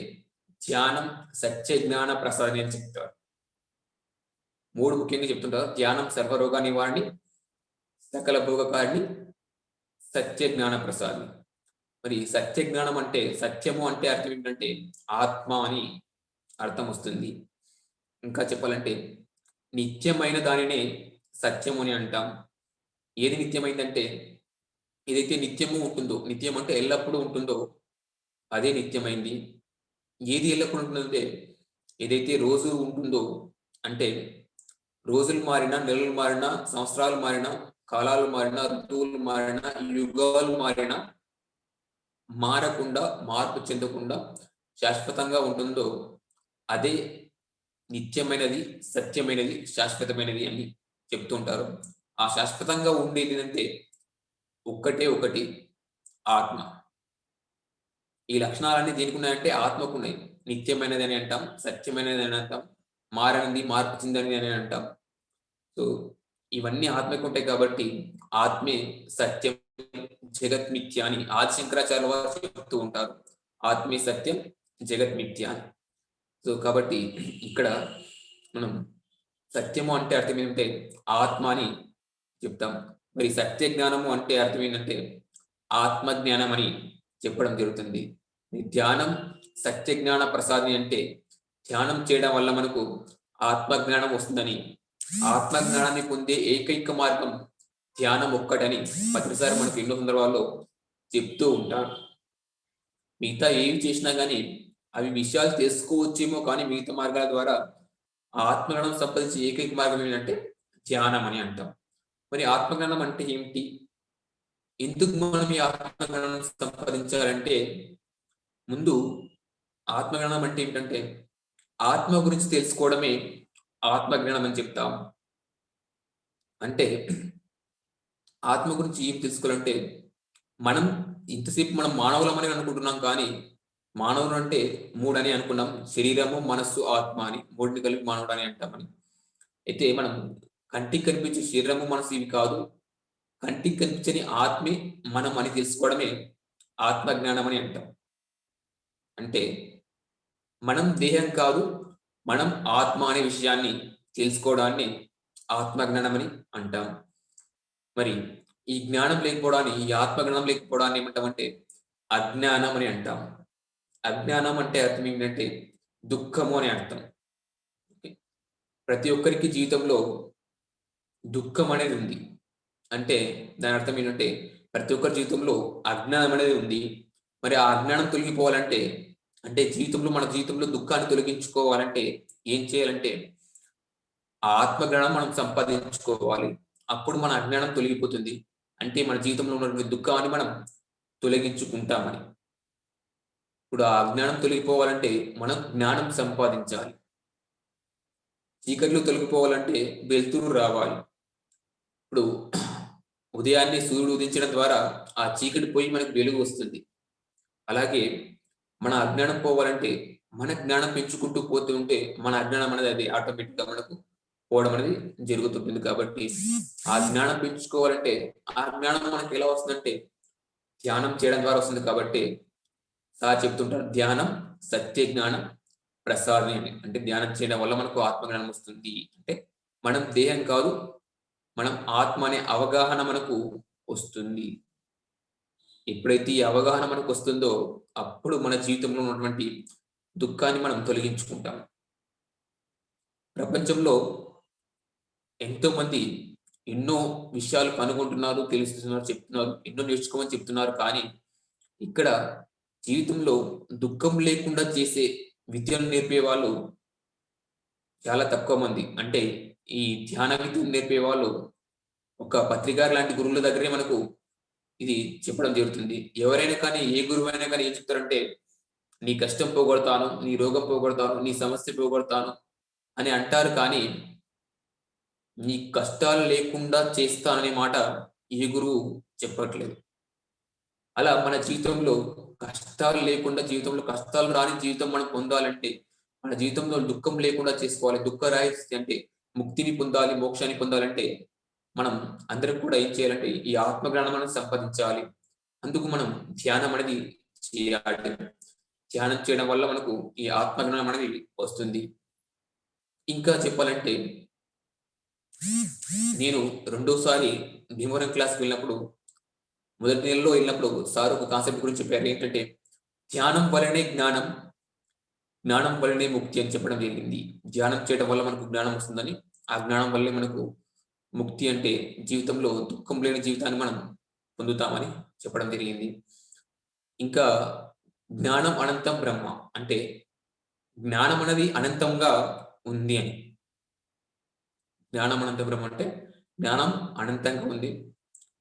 ధ్యానం సత్య జ్ఞాన ప్రసాది అని చెప్తారు. 3 ముఖ్యంగా చెప్తుంటారు. ధ్యానం సర్వరోగ నివారణి, సకల భోగకారిణి, సత్య జ్ఞాన ప్రసాది. మరి సత్య జ్ఞానం అంటే సత్యము అంటే అర్థం ఏంటంటే ఆత్మ అని అర్థం వస్తుంది. ఇంకా చెప్పాలంటే నిత్యమైన దానినే సత్యము అని అంటాం. ఏది నిత్యమైందంటే ఏదైతే నిత్యము ఉంటుందో, నిత్యం అంటే ఎల్లప్పుడూ ఉంటుందో అదే నిత్యమైంది. ఏది ఎల్లప్పుడూ ఉంటుందంటే ఏదైతే రోజు ఉంటుందో, అంటే రోజులు మారినా, నెలలు మారినా, సంవత్సరాలు మారినా, కాలాలు మారినా, ఋతువులు మారినా, యుగాలు మారినా మారకుండా, మార్పు చెందకుండా శాశ్వతంగా ఉంటుందో అదే నిత్యమైనది, సత్యమైనది, శాశ్వతమైనది అని చెప్తుంటారు. ఆ శాశ్వతంగా ఉండేది అంటే ఒకటి ఆత్మ. ఈ లక్షణాలన్నీ దేనికి ఉన్నాయంటే ఆత్మకు ఉన్నాయి. నిత్యమైనది అని అంటాం, సత్యమైనది అని అంటాం, మారనిది, మార్పు చెందనిది అని అంటాం. సో ఇవన్నీ ఆత్మకు ఉంటాయి కాబట్టి ఆత్మే సత్యం, జగత్ మిథ్య అని ఆది శంకరాచార్య వారు చెప్తూ ఉంటారు. ఆత్మే సత్యం, జగత్ మిథ్య అని. సో కాబట్టి ఇక్కడ మనం సత్యము అంటే అర్థం ఏంటంటే ఆత్మ అని చెప్తాం. మరి సత్య జ్ఞానము అంటే అర్థం ఏంటంటే ఆత్మజ్ఞానం అని చెప్పడం జరుగుతుంది. ధ్యానం సత్య జ్ఞాన ప్రసాది అంటే ధ్యానం చేయడం వల్ల మనకు ఆత్మజ్ఞానం వస్తుందని, ఆత్మజ్ఞానాన్ని పొందే ఏకైక మార్గం ధ్యానం ఒక్కటని ప్రతిసారి మనకు ఎన్నో సందర్భాల్లో చెప్తూ ఉంటారు. మిగతా ఏమి చేసినా కానీ అవి విషయాలు తెలుసుకోవచ్చేమో, కానీ మిగతా మార్గాల ద్వారా ఆత్మజ్ఞానం సంపాదించే ఏకైక మార్గం ఏంటంటే ధ్యానం అని అంటాం. మరి ఆత్మజ్ఞానం అంటే ఏమిటి? ఎందుకు మనం ఈ ఆత్మజ్ఞానం సంపాదించాలంటే, ముందు ఆత్మజ్ఞానం అంటే ఏమిటంటే ఆత్మ గురించి తెలుసుకోవడమే ఆత్మజ్ఞానం అని చెప్తాం. అంటే ఆత్మ గురించి ఏం తెలుసుకోవాలంటే, మనం ఇంతసేపు మనం మానవులమని అనుకుంటున్నాం, కానీ మానవుడు అంటే మూడని అనుకున్నాం. శరీరము, మనస్సు, ఆత్మ అని మూడిని కలిపి మానవుడు అని అంటామని. అయితే మనం కంటికి కనిపించే శరీరము, మనస్సు ఇవి కాదు, కంటికి కనిపించని ఆత్మే మనం అని తెలుసుకోవడమే ఆత్మజ్ఞానం అని అంటాం. అంటే మనం దేహం కాదు, మనం ఆత్మ అనే విషయాన్ని తెలుసుకోవడాన్ని ఆత్మజ్ఞానం అని అంటాం. మరి ఈ జ్ఞానం లేకపోవడాన్ని, ఈ ఆత్మజ్ఞానం లేకపోవడాన్ని ఏమంటామంటే అజ్ఞానం అని అంటాం. అజ్ఞానం అంటే అర్థం ఏంటంటే దుఃఖము అని అర్థం. ప్రతి ఒక్కరికి జీవితంలో దుఃఖం అనేది ఉంది. అంటే దాని అర్థం ఏంటంటే ప్రతి ఒక్కరి జీవితంలో అజ్ఞానం అనేది ఉంది. మరి ఆ అజ్ఞానం తొలగిపోవాలంటే, అంటే మన జీవితంలో దుఃఖాన్ని తొలగించుకోవాలంటే ఏం చేయాలంటే ఆ ఆత్మజ్ఞానం మనం సంపాదించుకోవాలి. అప్పుడు మన అజ్ఞానం తొలగిపోతుంది. అంటే మన జీవితంలో ఉన్నటువంటి దుఃఖాన్ని మనం తొలగించుకుంటామని. ఇప్పుడు ఆ అజ్ఞానం తొలగిపోవాలంటే మనం జ్ఞానం సంపాదించాలి. చీకట్లు తొలగిపోవాలంటే వెలుతురు రావాలి. ఇప్పుడు ఉదయాన్నే సూర్యుడు ఉదయించడం ద్వారా ఆ చీకటి పోయి మనకు వెలుగు వస్తుంది. అలాగే మన అజ్ఞానం పోవాలంటే మన జ్ఞానం పెంచుకుంటూ పోతూ ఉంటే మన అజ్ఞానం అనేది అది ఆటోమేటిక్గా మనకు పోవడం అనేది జరుగుతుంటుంది. కాబట్టి ఆ జ్ఞానం పెంచుకోవాలంటే ఆ జ్ఞానం మనకి ఎలా వస్తుందంటే ధ్యానం చేయడం ద్వారా వస్తుంది. కాబట్టి సార్ చెప్తుంటారు, ధ్యానం సత్య జ్ఞానం ప్రసాదం అని. అంటే ధ్యానం చేయడం వల్ల మనకు ఆత్మజ్ఞానం వస్తుంది. అంటే మనం దేహం కాదు, మనం ఆత్మ అనే అవగాహన మనకు వస్తుంది. ఎప్పుడైతే ఈ అవగాహన మనకు వస్తుందో అప్పుడు మన జీవితంలో ఉన్నటువంటి దుఃఖాన్ని మనం తొలగించుకుంటాం. ప్రపంచంలో ఎంతో మంది ఎన్నో విషయాలు కనుగొంటున్నారు, తెలుస్తున్నారు, చెప్తున్నారు, ఎన్నో నేర్చుకోమని చెప్తున్నారు. కానీ ఇక్కడ జీవితంలో దుఃఖం లేకుండా చేసే విద్యను నేర్పే వాళ్ళు చాలా తక్కువ మంది. అంటే ఈ ధ్యాన విద్యను నేర్పే వాళ్ళు ఒక పత్రికారు లాంటి గురువుల దగ్గరే మనకు ఇది చెప్పడం జరుగుతుంది. ఎవరైనా కానీ, ఏ గురువు అయినా కానీ ఏం చెప్తారంటే, నీ కష్టం పోగొడతాను, నీ రోగం పోగొడతాను, నీ సమస్య పోగొడతాను అని అంటారు. కానీ నీ కష్టాలు లేకుండా చేస్తాననే మాట ఏ గురువు చెప్పట్లేదు. అలా మన జీవితంలో కష్టాలు లేకుండా, జీవితంలో కష్టాలు రాని జీవితం మనం పొందాలంటే, మన జీవితంలో దుఃఖం లేకుండా చేసుకోవాలి. దుఃఖరాహిత్య అంటే ముక్తిని పొందాలి, మోక్షాన్ని పొందాలంటే మనం అందరం కూడా ఏం చేయాలంటే ఈ ఆత్మజ్ఞానం అనేది సంపాదించాలి. అందుకు మనం ధ్యానం అనేది చేయాలి. ధ్యానం చేయడం వల్ల మనకు ఈ ఆత్మజ్ఞానం అనేది వస్తుంది. ఇంకా చెప్పాలంటే, నేను రెండోసారి భీమవరం క్లాస్కి వెళ్ళినప్పుడు, మొదటి నెలలో వెళ్ళినప్పుడు సార్ ఒక కాన్సెప్ట్ గురించి చెప్పారు. ఏంటంటే ధ్యానం వలనే జ్ఞానం, జ్ఞానం వలనే ముక్తి అని చెప్పడం జరిగింది. ధ్యానం చేయడం వల్ల మనకు జ్ఞానం వస్తుందని, ఆ జ్ఞానం వల్లే మనకు ముక్తి, అంటే జీవితంలో దుఃఖం లేని జీవితాన్ని మనం పొందుతామని చెప్పడం జరిగింది. ఇంకా జ్ఞానం అనంతం బ్రహ్మ, అంటే జ్ఞానం అనేది అనంతంగా ఉంది అని. జ్ఞానం అనంత బ్రహ్మ అంటే జ్ఞానం అనంతంగా ఉంది.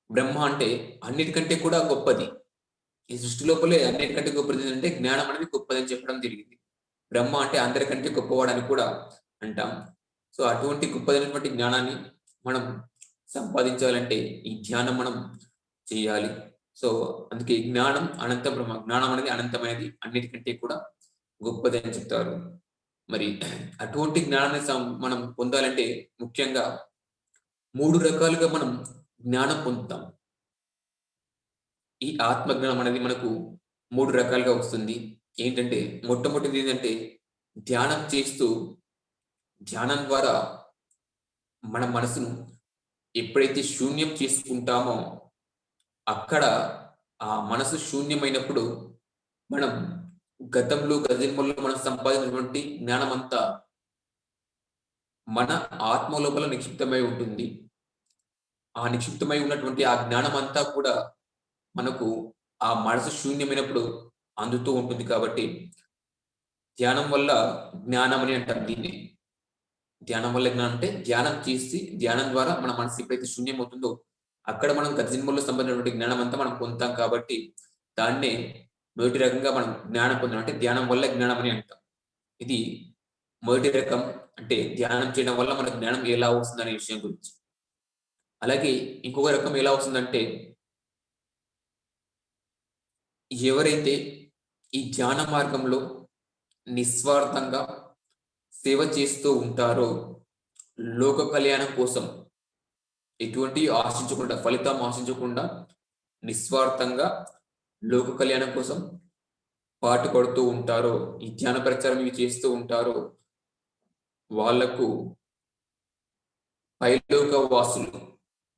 బ్రహ్మ అంటే అన్నిటికంటే కూడా గొప్పది. ఈ సృష్టి లోపలే అన్నిటికంటే గొప్పది అంటే జ్ఞానం అనేది గొప్పది అని చెప్పడం జరిగింది. బ్రహ్మ అంటే అందరికంటే గొప్పవాడని కూడా అంటాం. సో అటువంటి గొప్పదైనటువంటి జ్ఞానాన్ని మనం సంపాదించాలంటే ఈ ధ్యానం మనం చేయాలి. సో అందుకే జ్ఞానం అనంత బ్రహ్మ, జ్ఞానం అనేది అనంతమైనది, అన్నిటికంటే కూడా గొప్పది అని చెప్తారు. మరి అటువంటి జ్ఞానాన్ని మనం పొందాలంటే ముఖ్యంగా 3 రకాలుగా మనం జ్ఞానం పొందుతాం. ఈ ఆత్మజ్ఞానం అనేది మనకు 3 రకాలుగా వస్తుంది. ఏంటంటే మొట్టమొదటిది ఏంటంటే ధ్యానం చేస్తూ, ధ్యానం ద్వారా మన మనసును ఎప్పుడైతే శూన్యం చేసుకుంటామో అక్కడ ఆ మనసు శూన్యమైనప్పుడు మనం గత జన్మల్లో మనం సంపాదించినటువంటి జ్ఞానమంతా మన ఆత్మ లోపల నిక్షిప్తమై ఉంటుంది. ఆ నిక్షిప్తమై ఉన్నటువంటి ఆ జ్ఞానమంతా కూడా మనకు ఆ మనసు శూన్యమైనప్పుడు అందుతూ ఉంటుంది కాబట్టి ధ్యానం వల్ల జ్ఞానం అని అంటారు దీన్ని. ధ్యానం వల్ల జ్ఞానం అంటే ధ్యానం చేసి ధ్యానం ద్వారా మన మనసు ఎప్పుడైతే శూన్యం అవుతుందో అక్కడ మనం గత జన్మల్లో సంబంధించినటువంటి జ్ఞానం అంతా మనం పొందుతాం కాబట్టి దాన్నే మొదటి రకంగా మనం జ్ఞానం పొందడం అంటే ధ్యానం వల్ల జ్ఞానం అని అంటాం. ఇది మొదటి రకం, అంటే ధ్యానం చేయడం వల్ల మనకు జ్ఞానం ఎలా వస్తుందనే విషయం గురించి. అలాగే ఇంకొక రకం ఎలా వస్తుందంటే ఎవరైతే ఈ ధ్యాన మార్గంలో నిస్వార్థంగా సేవ చేస్తూ ఉంటారో లోక కళ్యాణం కోసం ఎటువంటి ఆశించకుండా, ఫలితం ఆశించకుండా నిస్వార్థంగా లోక కళ్యాణం కోసం పాటుపడుతూ ఉంటారో, ఈ ధ్యాన ప్రచారం ఇవి చేస్తూ ఉంటారో వాళ్లకు పైలోక వాసులు,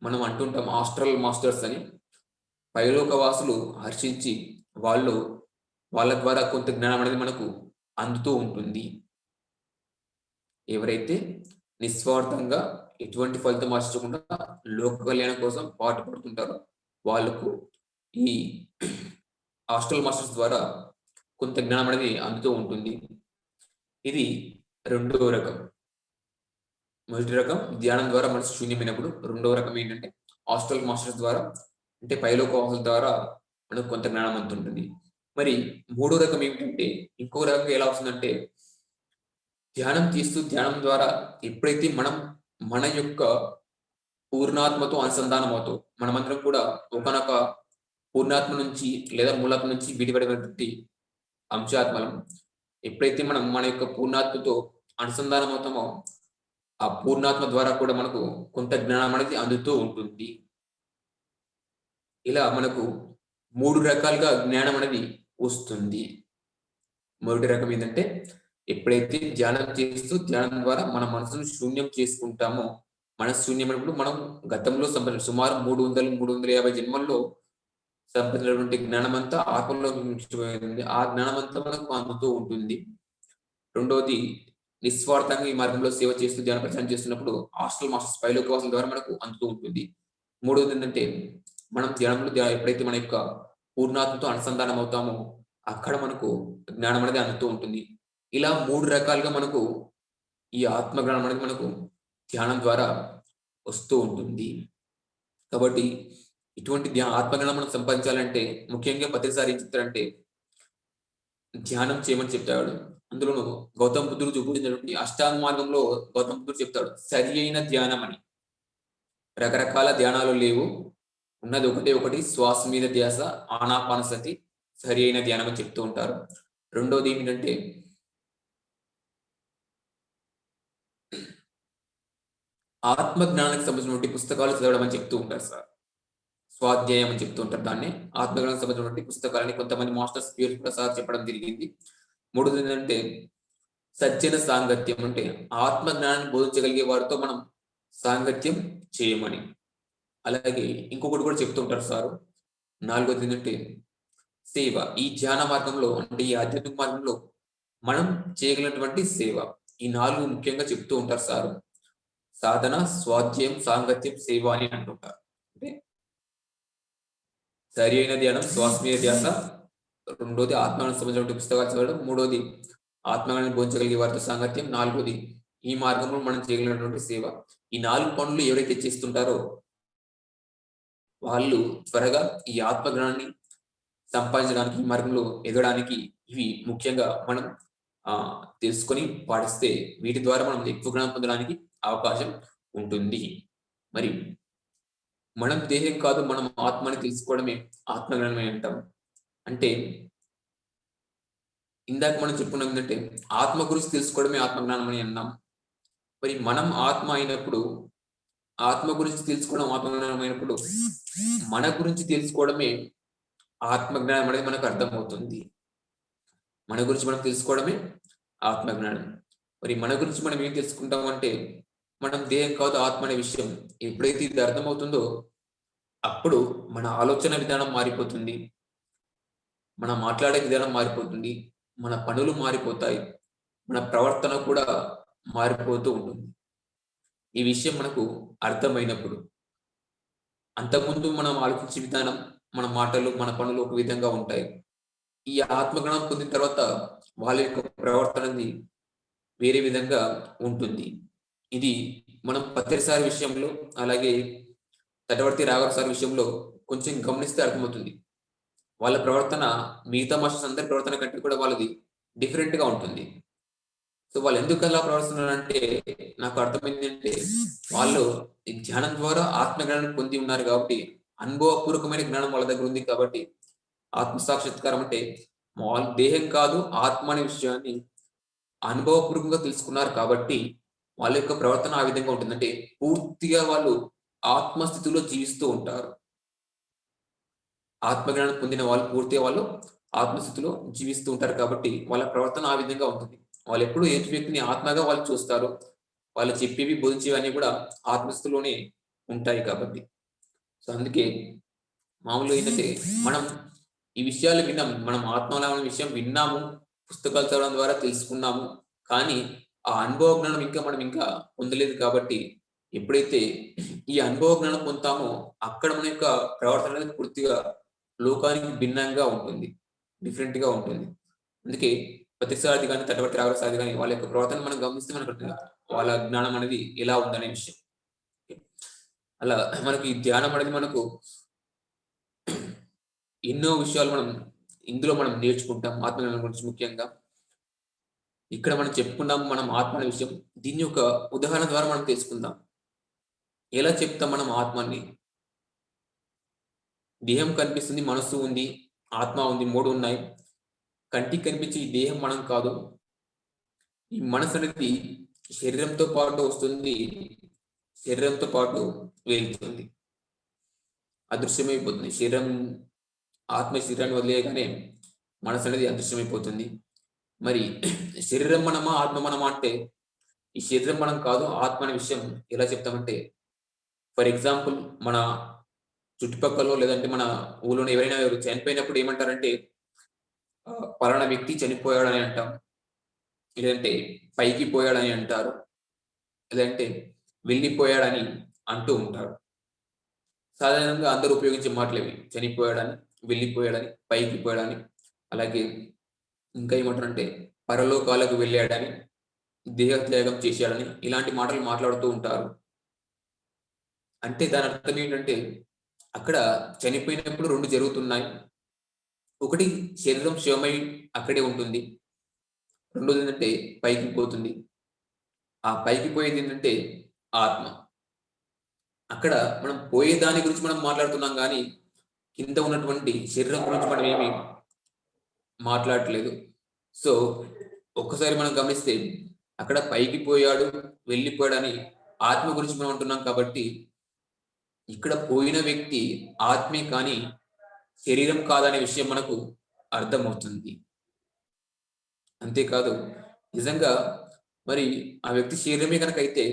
మనం అంటుంటాం ఆస్ట్రల్ మాస్టర్స్ అని, పైలోక వాసులు హర్షించి వాళ్ళ ద్వారా కొంత జ్ఞానం అనేది మనకు అందుతూ ఉంటుంది. ఎవరైతే నిస్వార్థంగా ఎటువంటి ఫలితం ఆశించకుండా లోక కళ్యాణం కోసం పాటుపడుతుంటారో వాళ్ళకు ఈ ఆస్ట్రల్ మాస్టర్స్ ద్వారా కొంత జ్ఞానం అనేది అందుతూ ఉంటుంది. ఇది రెండవ రకం. మొదటి రకం ధ్యానం ద్వారా మనసు శూన్యమైనప్పుడు. రెండవ రకం ఏంటంటే ఆస్ట్రల్ మాస్టర్స్ ద్వారా, అంటే పైలోక వాసుల ద్వారా మనకు కొంత జ్ఞానం అందుతుంటుంది. మరి మూడో రకం ఏమిటంటే, ఇంకో రకంగా ఎలా వస్తుందంటే ధ్యానం చేస్తూ ధ్యానం ద్వారా ఎప్పుడైతే మనం మన యొక్క పూర్ణాత్మతో అనుసంధానం అవుతాం, మనమందరం కూడా ఒకనొక పూర్ణాత్మ నుంచి లేదా మూలాత్మ నుంచి విడిపడినటువంటి అంశాత్మలం. ఎప్పుడైతే మనం మన యొక్క పూర్ణాత్మతో అనుసంధానం అవుతామో ఆ పూర్ణాత్మ ద్వారా కూడా మనకు కొంత జ్ఞానం అనేది అందుతూ ఉంటుంది. ఇలా మనకు 3 రకాలుగా జ్ఞానం అనేది వస్తుంది. మొదటి రకం ఏంటంటే ఎప్పుడైతే ధ్యానం చేస్తూ ధ్యానం ద్వారా మన మనసును శూన్యం చేసుకుంటామో, మనసు శూన్యమైనప్పుడు మనం గతంలో సుమారు 300-350 జన్మల్లో సంపాదించినటువంటి జ్ఞానం అంతా ఆత్మలో మిగిలిపోయింది. ఆ జ్ఞానం అంతా మనకు అందుతూ ఉంటుంది. రెండోది నిస్వార్థంగా ఈ మార్గంలో సేవ చేస్తూ ధ్యాన ప్రచారం చేస్తున్నప్పుడు ఆస్ట్రల్ మాస్టర్స్ పైలోక వాసుల ద్వారా మనకు అందుతూ ఉంటుంది. మూడవది ఏంటంటే మనం ధ్యానంలో ఎప్పుడైతే మన యొక్క పూర్ణాత్మతో అనుసంధానం అవుతామో అక్కడ మనకు జ్ఞానం అనేది అందుతూ ఉంటుంది. ఇలా 3 రకాలుగా మనకు ఈ ఆత్మ జ్ఞానం అనేది మనకు ధ్యానం ద్వారా వస్తూ ఉంటుంది. కాబట్టి ఇటువంటి ఆత్మజ్ఞానం మనం సంపాదించాలంటే ముఖ్యంగా ప్రతిసారి ఏం చెప్తారంటే ధ్యానం చేయమని చెప్తాడు. అందులోను గౌతమ బుద్ధుడు చూపించినటువంటి అష్టాంగ మార్గంలో గౌతమ బుద్ధుడు చెప్తాడు సరి అయిన ధ్యానం అని. రకరకాల ధ్యానాలు లేవు, ఉన్నది ఒకటి శ్వాస మీద ధ్యాస, ఆనాపానసతి సరి అయిన ధ్యానం అని చెప్తూ ఉంటారు. రెండోది ఏమిటంటే ఆత్మ జ్ఞానానికి సంబంధించినటువంటి పుస్తకాలు చదవడం అని చెప్తూ ఉంటారు సార్. స్వాధ్యాయం అని చెప్తూ ఉంటారు దాన్ని. ఆత్మజ్ఞానానికి సంబంధించినటువంటి పుస్తకాలని కొంతమంది మాస్టర్స్ పేరు కూడా సార్ చెప్పడం జరిగింది. మూడోది ఏంటంటే సజ్జన సాంగత్యం, అంటే ఆత్మ జ్ఞానాన్ని బోధించగలిగే వారితో మనం సాంగత్యం చేయమని. అలాగే ఇంకొకటి కూడా చెప్తూ ఉంటారు సారు. నాలుగోది ఏంటంటే సేవ. ఈ ధ్యాన మార్గంలో, అంటే ఈ ఆధ్యాత్మిక మార్గంలో మనం చేయగలిగినటువంటి సేవ. ఈ 4 ముఖ్యంగా చెప్తూ ఉంటారు సారు. సాధన, స్వాధ్యాయం, సాంగత్యం, సేవ అని అంటుంటారు. అంటే సరి అయిన ధ్యానం, శ్వాస మీద ధ్యాస, రెండోది ఆత్మకు సంబంధించిన పుస్తకాలు చదవడం, మూడోది ఆత్మని బోధించగలిగే వారితో సాంగత్యం, నాలుగోది ఈ మార్గంలో మనం చేయగలిగినటువంటి సేవ. ఈ 4 పనులు ఎవరైతే చేస్తుంటారో వాళ్ళు త్వరగా ఈ ఆత్మజ్ఞానాన్ని సంపాదించడానికి, ఈ మార్గంలో ఎదగడానికి ఇవి ముఖ్యంగా మనం తెలుసుకొని పాటిస్తే వీటి ద్వారా మనం ఎక్కువ జ్ఞానం పొందడానికి అవకాశం ఉంటుంది. మరి మనం దేహం కాదు, మనం ఆత్మని తెలుసుకోవడమే ఆత్మజ్ఞానమే అంటాం. అంటే ఇందాక మనం చెప్పుకున్నాం ఏంటంటే ఆత్మ గురించి తెలుసుకోవడమే ఆత్మజ్ఞానం అని అన్నాం. మరి మనం ఆత్మ అయినప్పుడు, ఆత్మ గురించి తెలుసుకోవడం ఆత్మజ్ఞానం అయినప్పుడు, మన గురించి తెలుసుకోవడమే ఆత్మజ్ఞానం అనేది మనకు అర్థమవుతుంది. మన గురించి మనం తెలుసుకోవడమే ఆత్మజ్ఞానం. మరి మన గురించి మనం ఏం తెలుసుకుంటాం అంటే, మనం దేహం కాదు ఆత్మ అనే విషయం ఎప్పుడైతే ఇది అర్థమవుతుందో, అప్పుడు మన ఆలోచన విధానం మారిపోతుంది. మనం మాట్లాడే విధానం మారిపోతుంది. మన పనులు మారిపోతాయి. మన ప్రవర్తన కూడా మారిపోతూ ఉంటుంది. ఈ విషయం మనకు అర్థమైనప్పుడు. అంతకుముందు మనం ఆలోచించే విధానం, మన మాటలు, మన పనులు ఒక విధంగా ఉంటాయి. ఈ ఆత్మజ్ఞానం పొందిన తర్వాత వాళ్ళ యొక్క ప్రవర్తన అనేది వేరే విధంగా ఉంటుంది. ఇది మనం పత్రిసారి విషయంలో, అలాగే తటవర్తి రాఘవ సార్ విషయంలో కొంచెం గమనిస్తే అర్థమవుతుంది. వాళ్ళ ప్రవర్తన మిగతా మాస్టర్స్ అందరి ప్రవర్తన కంటే కూడా వాళ్ళది డిఫరెంట్‌గా ఉంటుంది. సో, వాళ్ళు ఎందుకు అలా ప్రవర్తిస్తున్నారంటే నాకు అర్థమైందంటే, వాళ్ళు ఈ ధ్యానం ద్వారా ఆత్మ జ్ఞానాన్ని పొంది ఉన్నారు కాబట్టి, అనుభవపూర్వకమైన జ్ఞానం వాళ్ళ దగ్గర ఉంది కాబట్టి, ఆత్మ సాక్షాత్కారం అంటే వాళ్ళ దేహం కాదు ఆత్మ అనే విషయాన్ని అనుభవపూర్వకంగా తెలుసుకున్నారు కాబట్టి, వాళ్ళ యొక్క ప్రవర్తన ఆ విధంగా ఉంటుంది. అంటే పూర్తిగా వాళ్ళు ఆత్మస్థితిలో జీవిస్తూ ఉంటారు. ఆత్మజ్ఞానం పొందిన వాళ్ళు పూర్తిగా వాళ్ళు ఆత్మస్థితిలో జీవిస్తూ ఉంటారు కాబట్టి, వాళ్ళ ప్రవర్తన ఆ విధంగా ఉంటుంది. వాళ్ళెప్పుడు ఎదుటి వ్యక్తిని ఆత్మగా వాళ్ళు చూస్తారు. వాళ్ళు చెప్పేవి, బోధించేవి అన్నీ కూడా ఆత్మస్థితిలోనే ఉంటాయి కాబట్టి. సో, అందుకే మామూలుగా ఏంటంటే, మనం ఈ విషయాలు విన్నాం. మనం ఆత్మలా అనే విషయం విన్నాము. పుస్తకాలు చదవడం ద్వారా తెలుసుకున్నాము. కానీ, ఆ అనుభవ జ్ఞానం మనం ఇంకా పొందలేదు కాబట్టి, ఎప్పుడైతే ఈ అనుభవ జ్ఞానం పొందుతామో, అక్కడ మన యొక్క ప్రవర్తన అనేది పూర్తిగా లోకానికి భిన్నంగా ఉంటుంది. డిఫరెంట్‌గా ఉంటుంది. అందుకే ప్రతిసారి గాని, తటవర్తి రాఘవ సారథి గాని వాళ్ళ యొక్క ప్రవర్తన మనం గమనిస్తే మనకు వాళ్ళ జ్ఞానం అనేది ఎలా ఉందనే విషయం. అలా మనకి ఈ ధ్యానం అనేది మనకు ఎన్నో విషయాలు ఇందులో మనం నేర్చుకుంటాం. ఆత్మజ్ఞానం గురించి ముఖ్యంగా. ఇక్కడ మనం చెప్పుకున్నాం మనం ఆత్మ అనే విషయం. దీన్ని ఒక ఉదాహరణ ద్వారా మనం తెలుసుకుందాం. ఎలా చెప్తాం మనం ఆత్మని? దేహం కనిపిస్తుంది, మనస్సు ఉంది, ఆత్మ ఉంది. 3 ఉన్నాయి. కంటికి కనిపించే ఈ దేహం మనం కాదు. ఈ మనసు అనేది శరీరంతో పాటు వస్తుంది. శరీరంతో పాటు వెళ్తుంది. అదృశ్యమైపోతుంది. ఆత్మ శరీరాన్ని వదిలేయగానే మనసు అనేది అదృశ్యమైపోతుంది. మరి శరీరం మనమా? ఆత్మ మనమా? అంటే ఈ శరీరం మనం కాదు, ఆత్మ అనే విషయం ఎలా చెప్తామంటే, ఫర్ ఎగ్జాంపుల్ మన చుట్టుపక్కలో లేదంటే మన ఊళ్ళోనే ఎవరైనా ఎవరు చనిపోయినప్పుడు ఏమంటారంటే పలానా వ్యక్తి చనిపోయాడని అంటాం. లేదంటే పైకి పోయాడని అంటారు. లేదంటే వెళ్ళిపోయాడని అంటూ ఉంటారు. సాధారణంగా అందరూ ఉపయోగించే మాటలివి. చనిపోయాడని, వెళ్ళిపోయాడని, పైకి పోయాడని, అలాగే ఇంకా ఏమంటారంటే పరలోకాలకు వెళ్ళాడని, దేహత్యాగం చేశాడని ఇలాంటి మాటలు మాట్లాడుతూ ఉంటారు. అంటే దాని అర్థం ఏంటంటే అక్కడ చనిపోయినప్పుడు 2 జరుగుతున్నాయి. ఒకటి శరీరం శవమై అక్కడే ఉంటుంది. రెండోది ఏంటంటే పైకి పోతుంది. ఆ పైకి పోయేది ఏంటంటే ఆత్మ. అక్కడ మనం పోయే దాని గురించి మనం మాట్లాడుతున్నాం గానీ, కింద ఉన్నటువంటి శరీరం గురించి మనం ఏమి మాట్లాడట్లేదు. సో, ఒక్కసారి మనం గమనిస్తే అక్కడ పైకి పోయాడు, వెళ్ళిపోయాడని ఆత్మ గురించి మనం అంటున్నాం కాబట్టి, ఇక్కడ పోయిన వ్యక్తి ఆత్మే కానీ శరీరం కాదనే విషయం మనకు అర్థమవుతుంది. అంతేకాదు నిజంగా మరి ఆ వ్యక్తి శరీరమే కనుకైతే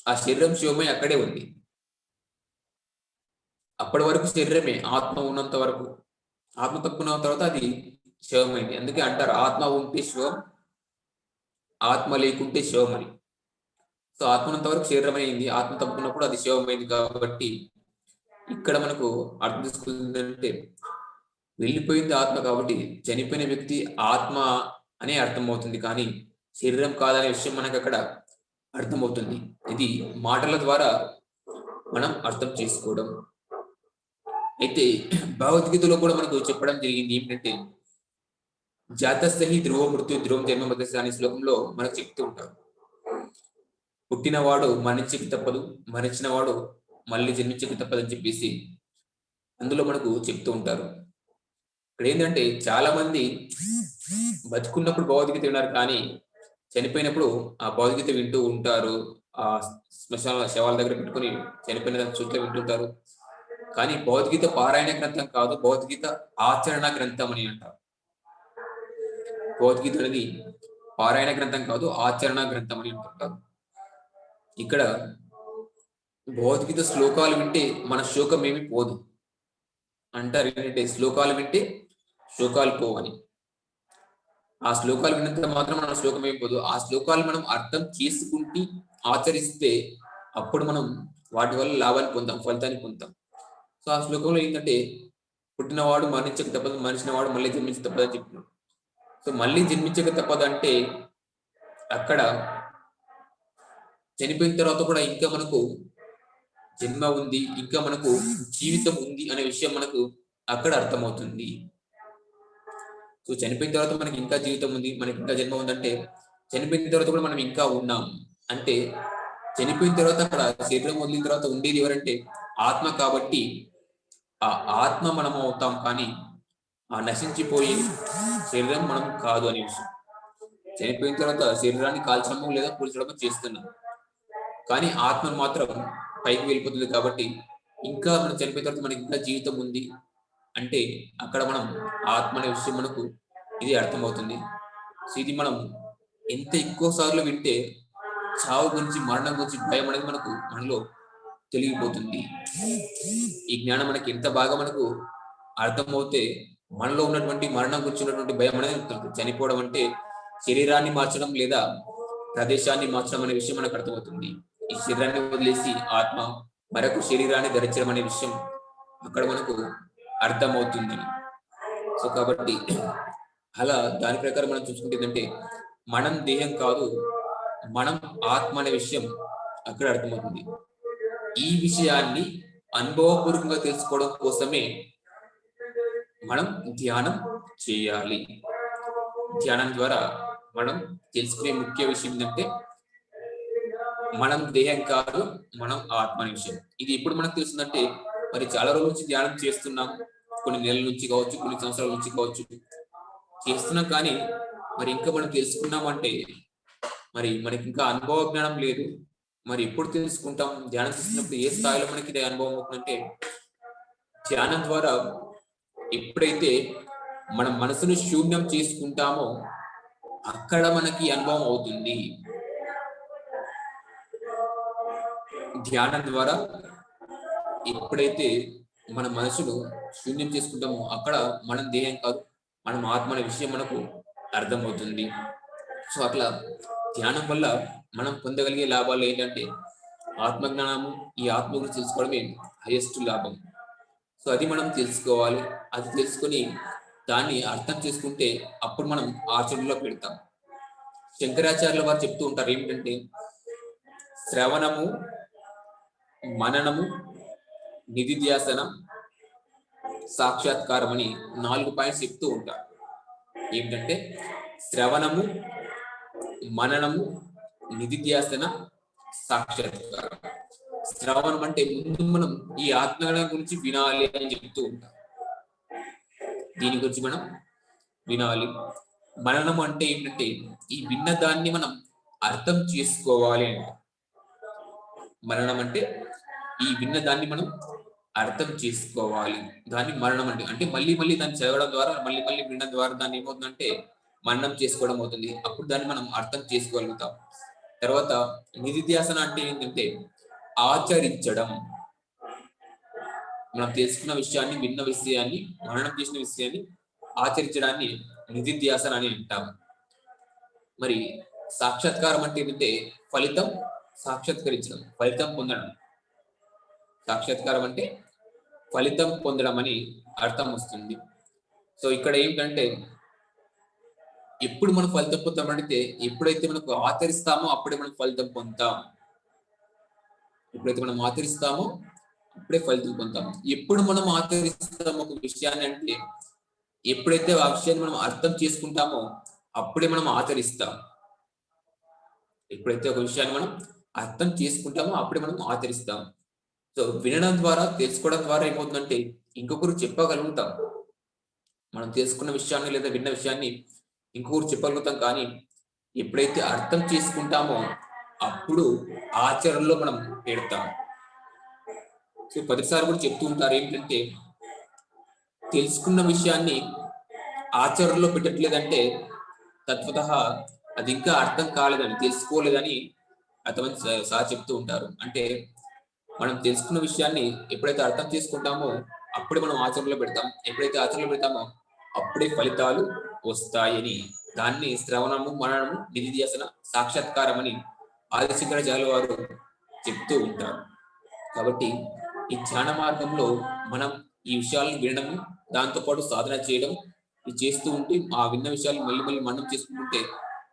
ఆ శరీరం శివమై అక్కడే ఉంది. అప్పటి వరకు శరీరమే ఆత్మ ఉన్నంత వరకు. ఆత్మ తప్పుకున్న తర్వాత అది శవమైంది. అందుకే అంటారు ఆత్మ ఉంటే శివం, ఆత్మ లేకుంటే శవం అని. సో, ఆత్మ ఉన్నంత వరకు శరీరం అయింది. ఆత్మ తప్పుకున్నప్పుడు అది శవమైంది కాబట్టి ఇక్కడ మనకు అర్థం చేసుకుందంటే వెళ్ళిపోయింది ఆత్మ కాబట్టి చనిపోయిన వ్యక్తి ఆత్మ అనే అర్థమవుతుంది. కానీ శరీరం కాదనే విషయం మనకు అక్కడ అర్థమవుతుంది. ఇది మాటల ద్వారా మనం అర్థం చేసుకోవడం. అయితే భగవద్గీతలో కూడా మనకు చెప్పడం జరిగింది ఏంటంటే జాతస్థహి ధ్రువ మృత్యు ధ్రువం జన్మ మధ్య అనే శ్లోకంలో మనకు చెప్తూ ఉంటారు. పుట్టినవాడు మరణించక తప్పదు, మరణించిన వాడు మళ్ళీ జన్మించక తప్పదని చెప్పేసి అందులో మనకు చెప్తూ ఉంటారు. ఇక్కడ ఏంటంటే చాలా మంది బతుకున్నప్పుడు భగవద్గీత విన్నారు కానీ చనిపోయినప్పుడు ఆ భగవద్గీత వింటూ ఉంటారు. ఆ శ్మశాన శవాల దగ్గర పెట్టుకొని చనిపోయిన చుట్టూ వింటుంటారు. కానీ భగవద్గీత పారాయణ గ్రంథం కాదు, భగవద్గీత ఆచరణ గ్రంథం అని అంటారు. భగవద్గీత అనేది పారాయణ గ్రంథం కాదు, ఆచరణ గ్రంథం అని అంటుంటారు. ఇక్కడ భగవద్గీత శ్లోకాలు వింటే మన శోకం ఏమి పోదు అంటారు ఏంటంటే, శ్లోకాలు వింటే శోకాలు పోవని. ఆ శ్లోకాలు విన్నంత మాత్రం మన శోకం ఏమి పోదు. ఆ శ్లోకాలు మనం అర్థం చేసుకుంటూ ఆచరిస్తే అప్పుడు మనం వాటి వల్ల లాభాన్ని పొందాం, ఫలితాన్ని పొందాం. సో ఆ శ్లోకంలో ఏంటంటే, పుట్టినవాడు మరణించక తప్పదు, మనిషినవాడు మళ్ళీ జన్మించక తప్పదు అని చెప్పినాడు. సో మళ్ళీ జన్మించక తప్పదు అంటే అక్కడ చనిపోయిన తర్వాత కూడా ఇంకా మనకు జన్మ ఉంది, ఇంకా మనకు జీవితం ఉంది అనే విషయం మనకు అక్కడ అర్థమవుతుంది. సో చనిపోయిన తర్వాత మనకి ఇంకా జీవితం ఉంది, మనకి ఇంకా జన్మ ఉందంటే చనిపోయిన తర్వాత కూడా మనం ఇంకా ఉన్నాం అంటే, చనిపోయిన తర్వాత అక్కడ శరీరం వదిలిన తర్వాత ఉండేది ఎవరంటే ఆత్మ. కాబట్టి ఆ ఆత్మ మనం అవుతాం, కానీ ఆ నశించిపోయి శరీరం మనం కాదు అనే విషయం. చనిపోయిన తర్వాత శరీరాన్ని కాల్చడము లేదా కూల్చడము చేస్తున్నాం, కానీ ఆత్మను మాత్రం పైకి వెళ్ళిపోతుంది. కాబట్టి ఇంకా మనం చనిపోయిన తర్వాత మనకి ఇంకా జీవితం ఉంది అంటే అక్కడ మనం ఆత్మ అనే విషయం మనకు ఇది అర్థమవుతుంది. సో ఇది మనం ఎంత ఎక్కువ సార్లు వింటే చావు గురించి, మరణం గురించి భయం అనేది మనలో తెలిగిపోతుంది. ఈ జ్ఞానం మనకి ఎంత బాగా మనకు అర్థమవుతే మనలో ఉన్నటువంటి మరణం గురించి ఉన్నటువంటి భయం అనేది చనిపోవడం అంటే శరీరాన్ని మార్చడం లేదా ప్రదేశాన్ని మార్చడం అనే విషయం మనకు అర్థమవుతుంది. ఈ శరీరాన్ని వదిలేసి ఆత్మ మరొక శరీరాన్ని ధరించడం అనే విషయం అక్కడ మనకు అర్థమవుతుంది. సో కాబట్టి అలా దాని ప్రకారం మనం చూసుకుంటే ఏంటంటే, మనం దేహం కాదు, మనం ఆత్మ అనే విషయం అక్కడ అర్థమవుతుంది. ఈ విషయాన్ని అనుభవపూర్వకంగా తెలుసుకోవడం కోసమే మనం ధ్యానం చేయాలి. ధ్యానం ద్వారా మనం తెలుసుకునే ముఖ్య విషయం ఏంటంటే, మనం దేహం కాదు, మనం ఆత్మ అనే విషయం. ఇది ఎప్పుడు మనకు తెలుస్తుందంటే, మరి చాలా రోజుల నుంచి ధ్యానం చేస్తున్నాం, కొన్ని నెలల నుంచి కావచ్చు, కొన్ని సంవత్సరాల నుంచి కావచ్చు చేస్తున్నాం, కానీ మరి ఇంకా మనం తెలుసుకున్నామంటే మరి మనకి ఇంకా అనుభవ జ్ఞానం లేదు. మరి ఎప్పుడు తెలుసుకుంటాం? ధ్యానం చేసినప్పుడు ఏ స్థాయిలో మనకి ఇది అనుభవం అవుతుందంటే, ధ్యానం ద్వారా ఎప్పుడైతే మన మనసును శూన్యం చేసుకుంటామో అక్కడ మనకి అనుభవం అవుతుంది. ధ్యానం ద్వారా ఎప్పుడైతే మన మనసును శూన్యం చేసుకుంటామో అక్కడ మనం దేహం కాదు, మనం ఆత్మ అనే విషయం మనకు అర్థమవుతుంది. సో అట్లా ధ్యానం వల్ల మనం పొందగలిగే లాభాలు ఏంటంటే, ఆత్మజ్ఞానము, ఈ ఆత్మ గురించి తెలుసుకోవడమే హైయెస్ట్ లాభం. సో అది మనం తెలుసుకోవాలి. అది తెలుసుకొని దాన్ని అర్థం చేసుకుంటే అప్పుడు మనం ఆచరణలో పెడతాం. శంకరాచార్యుల వారు చెప్తూ ఉంటారు ఏమిటంటే, శ్రవణము, మననము, నిధిధ్యాసనం, సాక్షాత్కారం అని 4 పాయింట్స్ చెప్తూ ఉంటారు. ఏమిటంటే శ్రవణము, మననము, నిధిధ్యాసన, సాక్షాత్కారం. శ్రవణం అంటే ముందు మనం ఈ ఆత్మజ్ఞానం గురించి వినాలి అని చెప్తూ ఉంటాం. దీని గురించి మనం వినాలి. మననం అంటే ఏంటంటే ఈ విన్న దాన్ని మనం అర్థం చేసుకోవాలి అంట. మననం అంటే ఈ విన్న దాన్ని మనం అర్థం చేసుకోవాలి. దాన్ని మరణం అంటే మళ్ళీ మళ్ళీ దాన్ని చదవడం ద్వారా, మళ్ళీ మళ్ళీ వినడం ద్వారా దాన్ని ఏమవుతుందంటే మననం చేసుకోవడం అవుతుంది. అప్పుడు దాన్ని మనం అర్థం చేసుకోగలుగుతాం. తర్వాత నిధిధ్యాసన అంటే ఏంటంటే ఆచరించడం. మనం తెలుసుకున్న విషయాన్ని, విన్న విషయాన్ని, మననం చేసిన విషయాన్ని ఆచరించడాన్ని నిధిధ్యాసన అని అంటాం. మరి సాక్షాత్కారం అంటే ఏంటంటే ఫలితం సాక్షాత్కరించడం, ఫలితం పొందడం. సాక్షాత్కారం అంటే ఫలితం పొందడం అని అర్థం వస్తుంది. సో ఇక్కడ ఏంటంటే ఎప్పుడు మనం ఫలితం పొందామంటే ఎప్పుడైతే మనకు ఆచరిస్తామో అప్పుడే మనం ఫలితం పొందుతాం. ఎప్పుడైతే మనం ఆచరిస్తామో అప్పుడే ఫలితం పొందుతాం. ఎప్పుడు మనం ఆచరిస్తాం ఒక విషయాన్ని అంటే ఎప్పుడైతే ఆ విషయాన్ని మనం అర్థం చేసుకుంటామో అప్పుడే మనం ఆచరిస్తాం. ఎప్పుడైతే ఒక విషయాన్ని మనం అర్థం చేసుకుంటామో అప్పుడే మనం ఆచరిస్తాం. సో వినడం ద్వారా, తెలుసుకోవడం ద్వారా ఏమవుతుందంటే ఇంకొకరు చెప్పగలుగుతాం. మనం తెలుసుకున్న విషయాన్ని లేదా విన్న విషయాన్ని ఇంకొకటి చెప్పగలుగుతాం, కానీ ఎప్పుడైతే అర్థం చేసుకుంటామో అప్పుడు ఆచరణలో మనం పెడతాం. సో ప్రతిసారి కూడా చెప్తూ ఉంటారు ఏంటంటే, తెలుసుకున్న విషయాన్ని ఆచరణలో పెట్టట్లేదంటే తత్వతః అది ఇంకా అర్థం కాలేదని, తెలుసుకోలేదని అర్థమని సార్ చెప్తూ ఉంటారు. అంటే మనం తెలుసుకున్న విషయాన్ని ఎప్పుడైతే అర్థం చేసుకుంటామో అప్పుడే మనం ఆచరణలో పెడతాం. ఎప్పుడైతే ఆచరణలో పెడతామో అప్పుడే ఫలితాలు వస్తాయని, దాన్ని శ్రవణము, మననము, నిధిధ్యాసన, సాక్షాత్కారం అని ఆదిశంకరాచార్యుల వారు చెప్తూ ఉంటారు. కాబట్టి ఈ ధ్యాన మార్గంలో మనం ఈ విషయాలను వినడము, దాంతోపాటు సాధన చేయడం, ఇది చేస్తూ ఉంటే ఆ విన్న విషయాలు మళ్ళీ మళ్ళీ మనం చేసుకుంటుంటే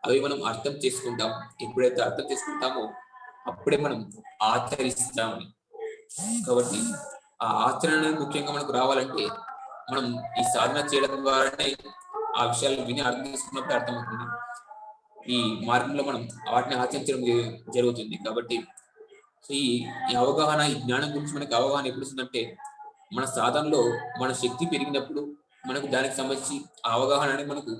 అవి మనం అర్థం చేసుకుంటాం. ఎప్పుడైతే అర్థం చేసుకుంటామో అప్పుడే మనం ఆచరిస్తామని. కాబట్టి ఆ ఆచరణ అనేది ముఖ్యంగా మనకు రావాలంటే మనం ఈ సాధన చేయడం ద్వారానే ఆ విషయాలను విని అర్థం చేసుకున్నప్పుడు అర్థమవుతుంది. ఈ మార్గంలో మనం వాటిని ఆచరించడం జరుగుతుంది. కాబట్టి ఈ అవగాహన, ఈ జ్ఞానం గురించి మనకి అవగాహన ఎప్పుడు వస్తుందంటే మన సాధనలో మన శక్తి పెరిగినప్పుడు మనకు దానికి సంబంధించి అవగాహన అనేది మనకు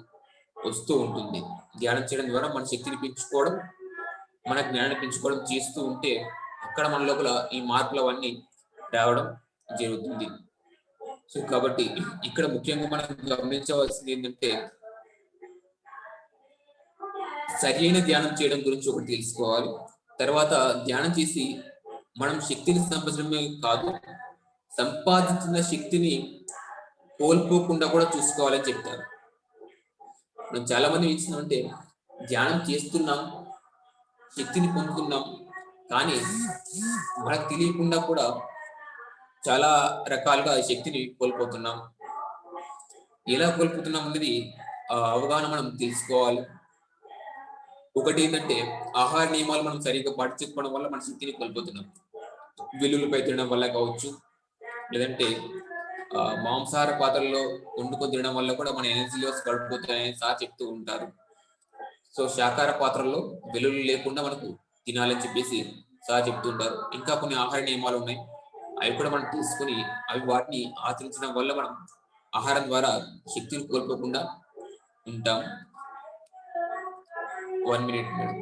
వస్తూ ఉంటుంది. ధ్యానం చేయడం ద్వారా మన శక్తిని పెంచుకోవడం, మన జ్ఞానాన్ని పెంచుకోవడం చేస్తూ ఉంటే అక్కడ మన లోపల ఈ మార్పులు అవన్నీ రావడం జరుగుతుంది. సో కాబట్టి ఇక్కడ ముఖ్యంగా మనం గమనించవలసింది ఏంటంటే, సరైన ధ్యానం చేయడం గురించి ఒకటి తెలుసుకోవాలి. తర్వాత ధ్యానం చేసి మనం శక్తిని సంపాదించడమే కాదు, సంపాదించిన శక్తిని కోల్పోకుండా కూడా చూసుకోవాలని చెప్తారు. మనం చాలా మంది ఇచ్చినామంటే ధ్యానం చేస్తున్నాం, శక్తిని పొందుతున్నాం, కానీ మనకు తెలియకుండా కూడా చాలా రకాలుగా శక్తిని కోల్పోతున్నాం. ఎలా కోల్పోతున్నాం అనేది అవగాహన మనం తెలుసుకోవాలి. ఒకటి ఏంటంటే, ఆహార నియమాలు మనం సరిగ్గా పాటించకపోవడం వల్ల మన శక్తిని కోల్పోతున్నాం. వెల్లుల్లిపై తినడం వల్ల కావచ్చు, లేదంటే మాంసాహార పాత్రల్లో వండుకొని తినడం వల్ల కూడా మన ఎనర్జీ లెవెల్స్ పడిపోతాయని సార్ చెప్తూ ఉంటారు. సో శాకాహార పాత్రల్లో వెల్లుల్లి లేకుండా మనకు తినాలని చెప్పేసి సార్ చెప్తూ ఉంటారు. ఇంకా కొన్ని ఆహార నియమాలు ఉన్నాయి, అవి కూడా మనం తీసుకుని వాటిని ఆచరించడం వల్ల మనం ఆహారం ద్వారా శక్తిని కోల్పోకుండా ఉంటాం. 1 minute మేడం.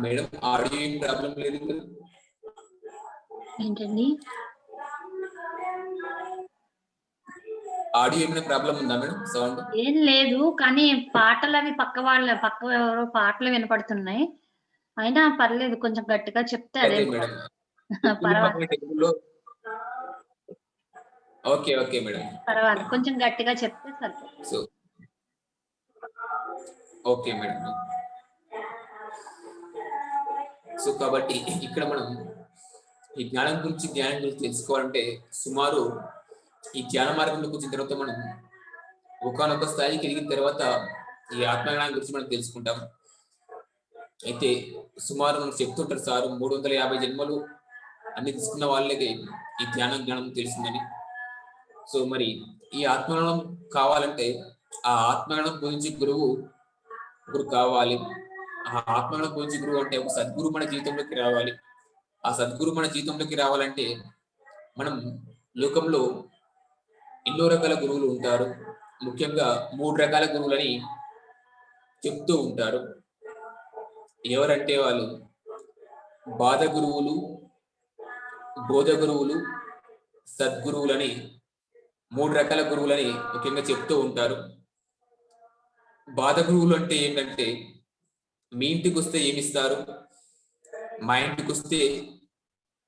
మేడం ఆడియో ఏం ప్రాబ్లం లేదు కదా? ఏంటండి? ఆడియో ఏమైనా ప్రాబ్లం ఉందా మేడం? సౌండ్ ఏం లేదు, కానీ పాటలు అవి పక్క ఎవరో పాటలు వినపడుతున్నాయి. అయినా పర్లేదు, కొంచెం గట్టిగా చెప్తే అదే మేడం. పర్వాలేదు. ఓకే మేడం, పర్వాలేదు, కొంచెం గట్టిగా చెప్తే సరిపోతుంది. So okay madam. సో కాబట్టి ఇక్కడ మనం ఈ జ్ఞానం గురించి, ధ్యానం గురించి తెలుసుకోవాలంటే సుమారు ఈ ధ్యాన మార్గంలోకి వచ్చిన తర్వాత మనం ఒకనొక స్థాయికి ఎదిగిన తర్వాత ఈ ఆత్మజ్ఞానం గురించి మనం తెలుసుకుంటాం. అయితే సుమారు మనం చెప్తుంటారు సార్, 350 జన్మలు అన్ని తీసుకున్న వాళ్ళకి ఈ జ్ఞానం తెలిసిందని. సో మరి ఈ ఆత్మజ్ఞానం కావాలంటే ఆ ఆత్మజ్ఞానం గురించి గురువు కావాలి. ఆ ఆత్మజ్ఞానం గురించి గురువు అంటే ఒక సద్గురు మన జీవితంలోకి రావాలి. ఆ సద్గురు మన జీవితంలోకి రావాలంటే మనం లోకంలో ఎన్నో రకాల గురువులు ఉంటారు. ముఖ్యంగా 3 రకాల గురువులని చెప్తూ ఉంటారు. ఎవరంటే వాళ్ళు బాధ గురువులు, బోధ గురువులు, సద్గురువులని 3 రకాల గురువులని ముఖ్యంగా చెప్తూ ఉంటారు. బాధ గురువులు అంటే ఏంటంటే, మీ ఇంటికి వస్తే ఏమిస్తారు, మా ఇంటికి వస్తే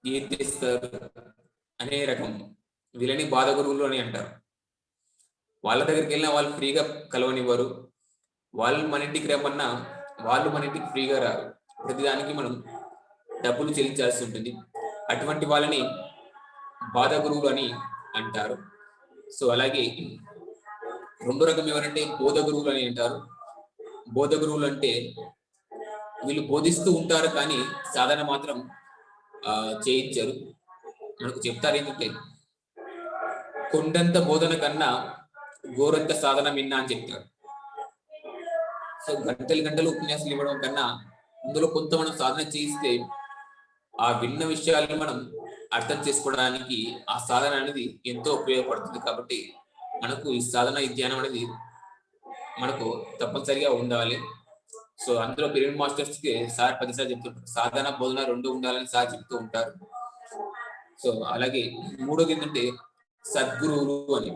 ఏం తెస్తారు అనే రకం వీళ్ళని బాధ గురువులు అని అంటారు. వాళ్ళ దగ్గరికి వెళ్ళినా వాళ్ళు ఫ్రీగా కలవనివ్వరు. వాళ్ళు మన ఇంటికి రమ్మన్నా వాళ్ళు మన ఇంటికి ఫ్రీగా రారు. ప్రతిదానికి మనం డబ్బులు చెల్లించాల్సి ఉంటుంది. అటువంటి వాళ్ళని బాధ గురువులు అని అంటారు. సో అలాగే రెండో రకం ఎవరంటే బోధ గురువులు అని అంటారు. బోధ గురువులు అంటే వీళ్ళు బోధిస్తూ ఉంటారు, కానీ సాధన మాత్రం చేయించరు. మనకు చెప్తారు ఏంటంటే, కొండంత బోధన కన్నా గోరంత సాధన మిన్నా అని చెప్తారు. సో గంటలు గంటలు ఉపన్యాసాలు ఇవ్వడం కన్నా అందులో కొంత మనం సాధన చేయిస్తే ఆ విన్న విషయాలను మనం అర్థం చేసుకోవడానికి ఆ సాధన అనేది ఎంతో ఉపయోగపడుతుంది. కాబట్టి మనకు ఈ సాధన ఈ ధ్యానం అనేది మనకు తప్పనిసరిగా ఉండాలి. సో అందులో పిరమిడ్ మాస్టర్స్ కి సార్ 10 సార్లు చెప్తుంటారు, సాధన బోధన రెండు ఉండాలని సార్ చెప్తూ ఉంటారు. సో అలాగే మూడోది ఏంటంటే సద్గురువులు అని,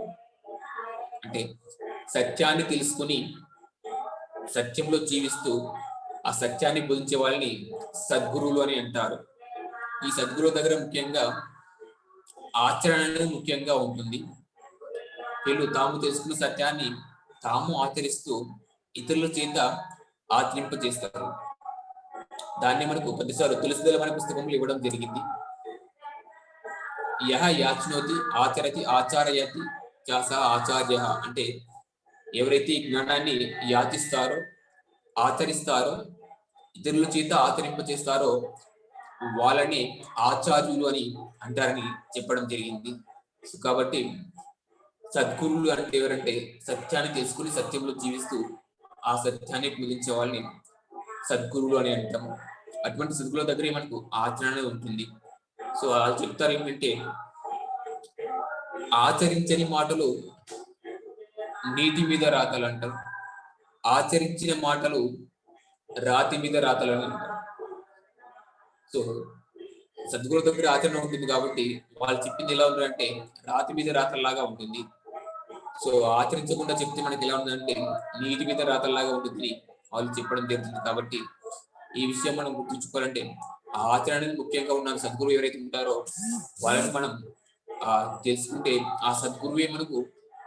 అంటే సత్యాన్ని తెలుసుకుని సత్యంలో జీవిస్తూ ఆ సత్యాన్ని బోధించే వాళ్ళని సద్గురువులు అని అంటారు. ఈ సద్గురువు దగ్గర ముఖ్యంగా ఆచరణ అనేది ముఖ్యంగా ఉంటుంది. వీళ్ళు తాము తెలుసుకున్న సత్యాన్ని తాము ఆచరిస్తూ ఇతరుల చేత ఆచరింపజేస్తారు. దాన్ని మనకు 10 సార్లు తులసిదళం అనే పుస్తకంలో ఇవ్వడం జరిగింది. యహ యాచ్నోతి ఆచరతి ఆచారయతి చాస ఆచార్య, అంటే ఎవరైతే ఈ జ్ఞానాన్ని యాచిస్తారో ఆచరిస్తారో ఇతరుల చేత ఆచరింపజేస్తారో వాళ్ళని ఆచార్యులు అని అంటారని చెప్పడం జరిగింది. కాబట్టి సద్గురువులు అంటే ఎవరంటే సత్యాన్ని తెలుసుకుని సత్యంలో జీవిస్తూ ఆ సత్యాన్ని బోధించే వాళ్ళని సద్గురువులు అని అంటాము. అటువంటి సద్గురువుల దగ్గరే మనకు ఆచరణ ఉంటుంది. సో వాళ్ళు చెప్తారు ఏంటంటే ఆచరించని మాటలు నీటి మీద రాతలు అంటారు, ఆచరించిన మాటలు రాతి మీద రాతలు అని అంటారు. సో సద్గురువుల దగ్గర ఆచరణ ఉంటుంది కాబట్టి వాళ్ళు చెప్పింది ఎలా ఉంటుందంటే రాతి మీద రాతల్లాగా ఉంటుంది. సో ఆచరించకుండా చెప్తే మనకి ఎలా ఉంటుందంటే నీటి మీద రాతల్లాగా ఉంటుంది వాళ్ళు చెప్పడం జరుగుతుంది. కాబట్టి ఈ విషయం మనం గుర్తుంచుకోవాలంటే ఆ ఆచరణ ముఖ్యంగా ఉన్న సద్గురువు ఎవరైతే ఉంటారో వాళ్ళని మనం తెలుసుకుంటే ఆ సద్గురువే మనకు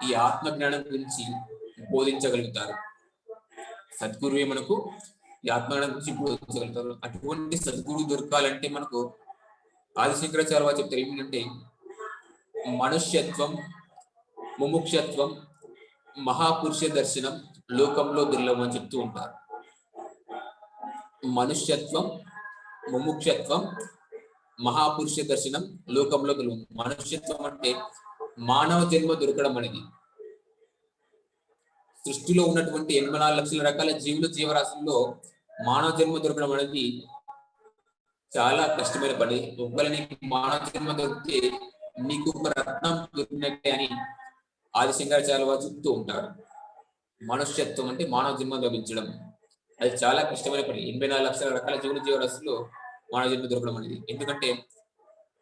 ఈ ఆత్మ జ్ఞానం గురించి బోధించగలుగుతారు. సద్గురువే మనకు ఈ ఆత్మజ్ఞానం గురించి బోధించగలుగుతారు. అటువంటి సద్గురువు దొరకాలంటే మనకు ఆది శంకరాచార్య వారు చెప్తారు ఏమిటంటే మనుష్యత్వం, ముముక్షత్వం, మహాపురుష దర్శనం లోకంలో దుర్లభం అని చెప్తూ ఉంటారు. మనుష్యత్వం, ముముక్షత్వం, మహాపురుష దర్శనం లోకంలో దుర్లభం. మనుష్యత్వం అంటే మానవ జన్మ దొరకడం అనేది, సృష్టిలో ఉన్నటువంటి 84 లక్షల రకాల జీవరాశుల్లో మానవ జన్మ దొరకడం అనేది చాలా కష్టమైన పని. ఒకవేళ నీకు మానవ జన్మ దొరికితే నీకు ఒక రత్నం దొరికినట్టే అని ఆది శంకరాచార్య వారు చెప్తూ ఉంటారు. మనుష్యత్వం అంటే మానవ జన్మ లభించడం అది చాలా కష్టమైన పని. 84 లక్షల రకాల జీవరాశుల్లో మానవ జన్మ దొరకడం అనేది, ఎందుకంటే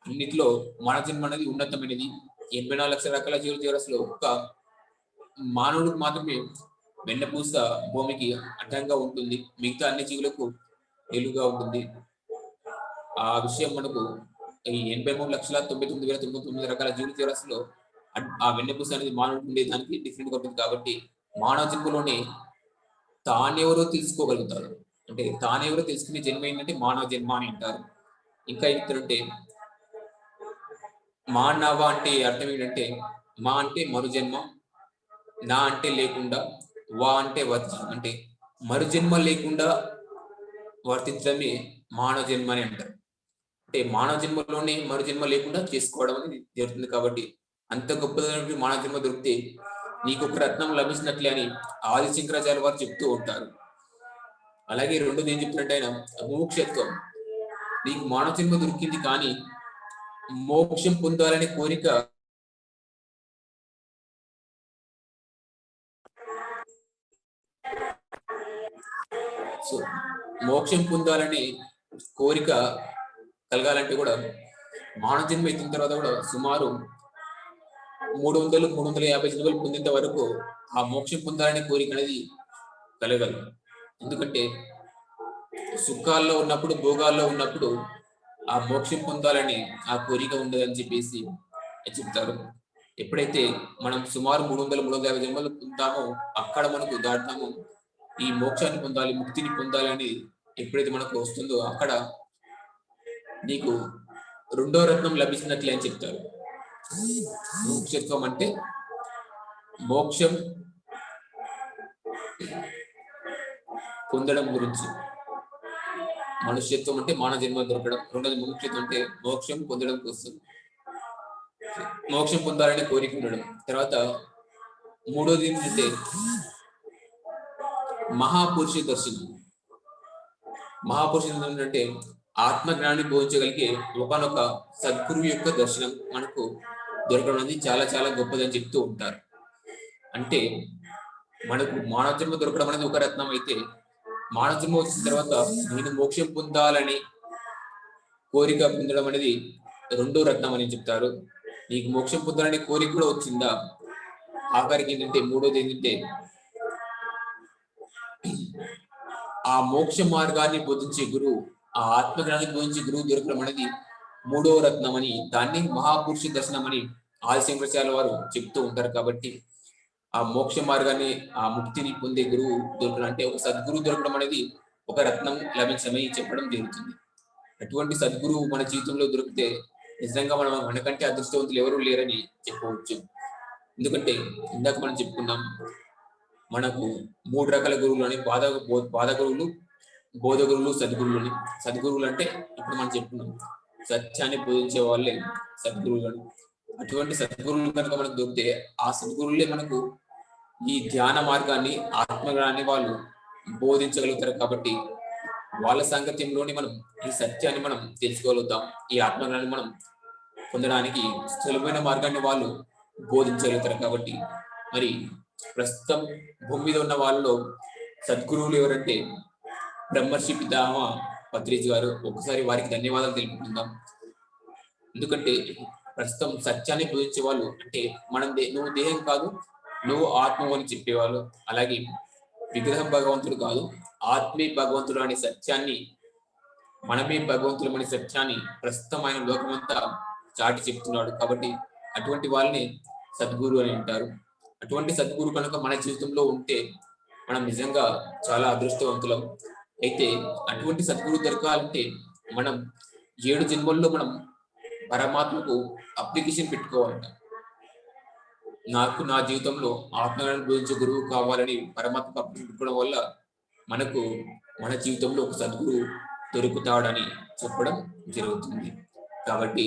అన్నిట్లో మానవ జన్మ అనేది ఉన్నతమైనది. 84 లక్షల రకాల జీవరాశుల్లో ఒక్క మానవుడికి మాత్రమే వెన్నపూస భూమికి అడ్డంగా ఉంటుంది, మిగతా అన్ని జీవులకు నిలువుగా ఉంటుంది. ఆ విషయం మనకు ఈ 83,99,999 రకాల జీవరాశుల్లో ఆ వెన్నపూస అనేది మానవుడికి ఉండేదానికి డిఫరెంట్ గా ఉంటుంది. కాబట్టి మానవ జన్మలోనే తానెవరో తెలుసుకోగలుగుతారు. అంటే తానెవరో తెలుసుకునే జన్మ ఏంటంటే మానవ జన్మ అని అంటారు. ఇంకా ఏంటంటే మానవ అంటే అర్థం ఏంటంటే మా అంటే మరుజన్మ, నా అంటే లేకుండా, వా అంటే వర్తించడం, అంటే మరుజన్మ లేకుండా వర్తించడమే మానవ జన్మ అని అంటారు. అంటే మానవ జన్మలోనే మరు జన్మ లేకుండా చేసుకోవడం అనేది జరుగుతుంది. కాబట్టి అంత గొప్పదైన మానవ జన్మ దొరికితే నీకు ఒక రత్నం లభించినట్లే అని ఆది శంకరాచార్య వారు చెప్తూ ఉంటారు. అలాగే రెండోది ఏం చెప్తున్నట్టు ఆయన ముముక్షత్వం, నీకు మానవ జన్మ దొరికింది కానీ మోక్షం పొందాలనే కోరిక సో మోక్షం పొందాలనే కోరిక కలగాలంటే కూడా మానవ జన్మ ఎత్తిన తర్వాత కూడా సుమారు 300-350 జన్మలు పొందేంత వరకు ఆ మోక్షం పొందాలనే కోరిక అనేది కలగదు. ఎందుకంటే సుఖాల్లో ఉన్నప్పుడు, భోగాల్లో ఉన్నప్పుడు ఆ మోక్షం పొందాలని ఆ కోరిక ఉండదని చెప్పేసి చెప్తారు. ఎప్పుడైతే మనం సుమారు 300-350 జన్మలు పొందామో అక్కడ మనకు దాటాము ఈ మోక్షాన్ని పొందాలి, ముక్తిని పొందాలి అని ఎప్పుడైతే మనకు వస్తుందో అక్కడ నీకు రెండో రత్నం లభించినట్లే అని చెప్తారు. మోక్షత్వం అంటే మోక్షం పొందడం గురించి, మనుష్యత్వం అంటే మానవ జన్మ దొరకడం, రెండోది మోక్షత్వం అంటే మోక్షం పొందడం కోసం, మోక్షం పొందాలని కోరిక ఉండడం. తర్వాత మూడోది ఏంటంటే మహాపురుష దర్శనం. మహాపురుష దర్శనం అంటే ఆత్మజ్ఞానాన్ని బోధించగలిగే ఒకనొక సద్గురువు యొక్క దర్శనం మనకు దొరకడం అనేది చాలా చాలా గొప్పదని చెప్తూ ఉంటారు. అంటే మనకు మానవ జన్మ దొరకడం అనేది ఒక రత్నం అయితే, మానవ జన్మ వచ్చిన తర్వాత నేను మోక్షం పొందాలని కోరిక పొందడం అనేది రెండో రత్నం అని చెప్తారు. నీకు మోక్షం పొందాలనే కోరిక కూడా వచ్చిందా, ఆఖరికి ఏంటంటే మూడోది ఏంటంటే ఆ మోక్ష మార్గాన్ని బోధించే గురువు, ఆ ఆత్మజ్ఞానాన్ని బోధించే గురువు దొరకడం అనేది మూడవ రత్నం అని, దాన్ని మహాపురుష దర్శనం అని ఆదిశంకరాచార్యుల వారు చెప్తూ ఉంటారు. కాబట్టి ఆ మోక్ష మార్గాన్ని, ఆ ముక్తిని పొందే గురువు దొరకడం అంటే ఒక సద్గురువు దొరకడం అనేది ఒక రత్నం లభించమని చెప్పడం జరుగుతుంది. అటువంటి సద్గురువు మన జీవితంలో దొరికితే నిజంగా మనకంటే అదృష్టవంతులు ఎవరూ లేరని చెప్పవచ్చు. ఎందుకంటే ఇందాక మనం చెప్పుకున్నాం, మనకు 3 రకాల గురువులు అని, బాధ గురువులు, బోధ గురువులు, సద్గురువులు అని. సద్గురువులు అంటే ఇప్పుడు మనం చెప్పుకున్నాం, సత్యాన్ని బోధించే వాళ్ళే సద్గురువులు అని. అటువంటి సద్గురువులు కనుక మనకు దొరికితే ఆ సద్గురువులే మనకు ఈ ధ్యాన మార్గాన్ని, ఆత్మజ్ఞానాన్ని వాళ్ళు బోధించగలుగుతారు. కాబట్టి వాళ్ళ సాంగత్యంలోని మనం ఈ సత్యాన్ని మనం తెలుసుకోగలుగుతాం. ఈ ఆత్మజ్ఞానాన్ని మనం పొందడానికి సులభమైన మార్గాన్ని వాళ్ళు బోధించగలుగుతారు. కాబట్టి మరి ప్రస్తుతం భూమి మీద ఉన్న వాళ్ళలో సద్గురువులు ఎవరంటే బ్రహ్మర్షి పితామహ పత్రిజీ గారు. ఒకసారి వారికి ధన్యవాదాలు తెలుపుకుందాం. ఎందుకంటే ప్రస్తుతం సత్యాన్ని బోధించే వాళ్ళు అంటే నువ్వు దేహం కాదు, నువ్వు ఆత్మ అని చెప్పేవాళ్ళు. అలాగే విగ్రహం భగవంతుడు కాదు, ఆత్మే భగవంతుడు అనే సత్యాన్ని, మనమే భగవంతుడు అనే సత్యాన్ని ప్రస్తుతం ఆయన లోకమంతా చాటి చెప్తున్నాడు. కాబట్టి అటువంటి వాళ్ళని సద్గురు అని అంటారు. అటువంటి సద్గురు కనుక మన జీవితంలో ఉంటే మనం నిజంగా చాలా అదృష్టవంతులం. అయితే అటువంటి సద్గురు దొరకాలంటే మనం 7 జన్మల్లో మనం పరమాత్మకు అప్లికేషన్ పెట్టుకోవాలంట. నాకు నా జీవితంలో ఆత్మజ్ఞానం గురించి గురువు కావాలని పరమాత్మకు అప్లికేషన్ పెట్టుకోవడం వల్ల మనకు మన జీవితంలో ఒక సద్గురు దొరుకుతాడని చెప్పడం జరుగుతుంది. కాబట్టి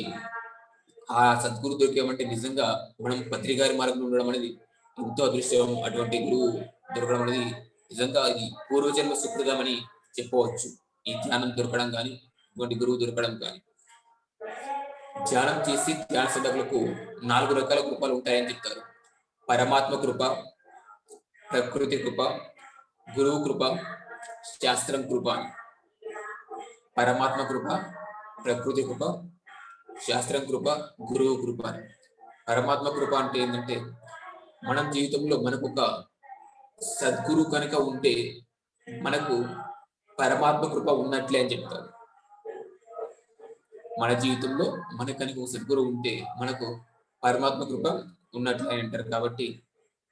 ఆ సద్గురు దొరికామంటే నిజంగా మనం పత్రికారి మార్గంలో ఉండడం అనేది ఎంతో అదృష్టం. అటువంటి గురువు దొరకడం అనేది నిజంగా ఇది పూర్వజన్మ సుకృతం అని చెప్పవచ్చు. ఈ ధ్యానం దొరకడం కానీ, ఇటువంటి గురువు దొరకడం కానీ. ధ్యానం చేసి ధ్యాన సాధకులకు 4 రకాల కృపలు ఉంటాయని చెప్తారు. పరమాత్మ కృప, ప్రకృతి కృప, గురువు కృప, శాస్త్రం కృప అని. పరమాత్మ కృప, ప్రకృతి కృప, శాస్త్రం కృప, గురువు కృప అని. పరమాత్మ కృప అంటే ఏంటంటే మనం జీవితంలో మనకు ఒక సద్గురు కనుక ఉంటే మనకు పరమాత్మ కృప ఉన్నట్లే అని చెప్తారు. మన జీవితంలో మనకు కనుక ఒక సద్గురు ఉంటే మనకు పరమాత్మ కృప ఉన్నట్లే అంటారు. కాబట్టి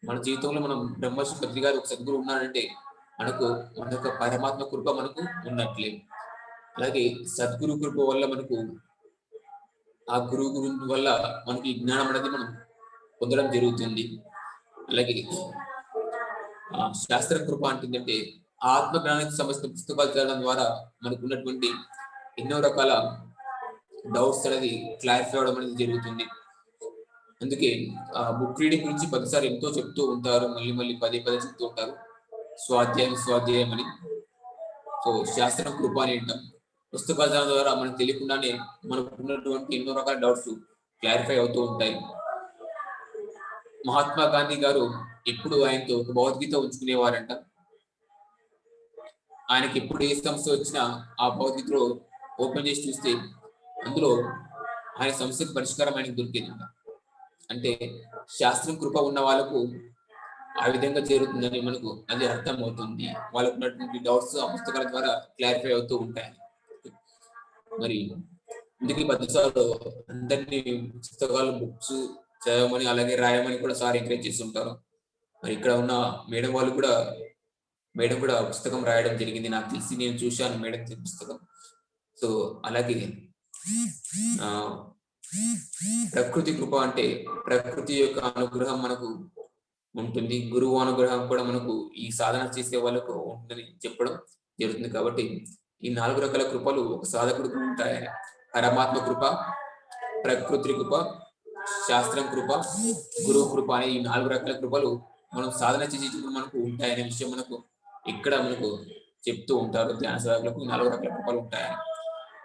మన జీవితంలో మనం బ్రహ్మర్షి పత్రి గారు ఒక సద్గురు ఉన్నారంటే మనకు పరమాత్మ కృప మనకు ఉన్నట్లే. అలాగే సద్గురు కృప వల్ల మనకు, ఆ గురువు గురించి వల్ల మనకి జ్ఞానం అనేది మనం పొందడం జరుగుతుంది. అలాగే శాస్త్ర కృప అంటుందంటే ఆత్మజ్ఞానానికి సంబంధించిన పుస్తకాలు చదవడం ద్వారా మనకు ఉన్నటువంటి ఎన్నో రకాల డౌట్స్ అనేది క్లారిఫై అవడం అనేది జరుగుతుంది. అందుకే బుక్ రీడింగ్ గురించి 10 సార్లు ఎంతో చెప్తూ ఉంటారు, మళ్ళీ పదే చెప్తూ ఉంటారు, స్వాధ్యాయం అని. సో శాస్త్రం కృప అని అంటాం. పుస్తకాల చదవడం ద్వారా మనకు తెలియకుండానే మనకు ఉన్నటువంటి ఎన్నో రకాల డౌట్స్ క్లారిఫై అవుతూ ఉంటాయి. మహాత్మా గాంధీ గారు ఎప్పుడు ఆయనతో ఒక భగవద్గీత ఉంచుకునేవారంట. ఆయనకి ఎప్పుడు ఏ సమస్య వచ్చినా ఆ భగవద్గీతలో ఓపెన్ చేసి చూస్తే అందులో ఆయన సమస్యకు పరిష్కారం ఆయనకు దొరికేదంట. అంటే శాస్త్రం కృప ఉన్న వాళ్ళకు ఆ విధంగా జరుగుతుందని మనకు అది అర్థం అవుతుంది. వాళ్ళకు ఉన్నటువంటి డౌట్స్ ఆ పుస్తకాల ద్వారా క్లారిఫై అవుతూ ఉంటాయి. మరి ఇందుకు 10 సార్లు అందరినీ పుస్తకాలు, బుక్స్ చదవమని అలాగే రాయమని కూడా సార్ ఎంకరేజ్ చేస్తుంటారు. మరి ఇక్కడ ఉన్న మేడం వాళ్ళు కూడా పుస్తకం రాయడం జరిగింది. నాకు తెలిసి నేను చూశాను మేడం పుస్తకం. సో అలాగే ప్రకృతి కృప అంటే ప్రకృతి యొక్క అనుగ్రహం మనకు ఉంటుంది, గురువు అనుగ్రహం కూడా మనకు ఈ సాధన చేసే వాళ్ళకు ఉంటుందని చెప్పడం జరుగుతుంది. కాబట్టి ఈ 4 రకాల కృపలు ఒక సాధకుడికి ఉంటాయని, పరమాత్మ కృప, ప్రకృతి కృప, శాస్త్రం కృప, గురువు కృప అనే ఈ 4 రకాల కృపలు మనం సాధన చేసేటప్పుడు మనకు ఉంటాయనే విషయం మనకు ఇక్కడ మనకు చెప్తూ ఉంటారు ధ్యాన సాధకులకు 4 రకాల కృపలు ఉంటాయని.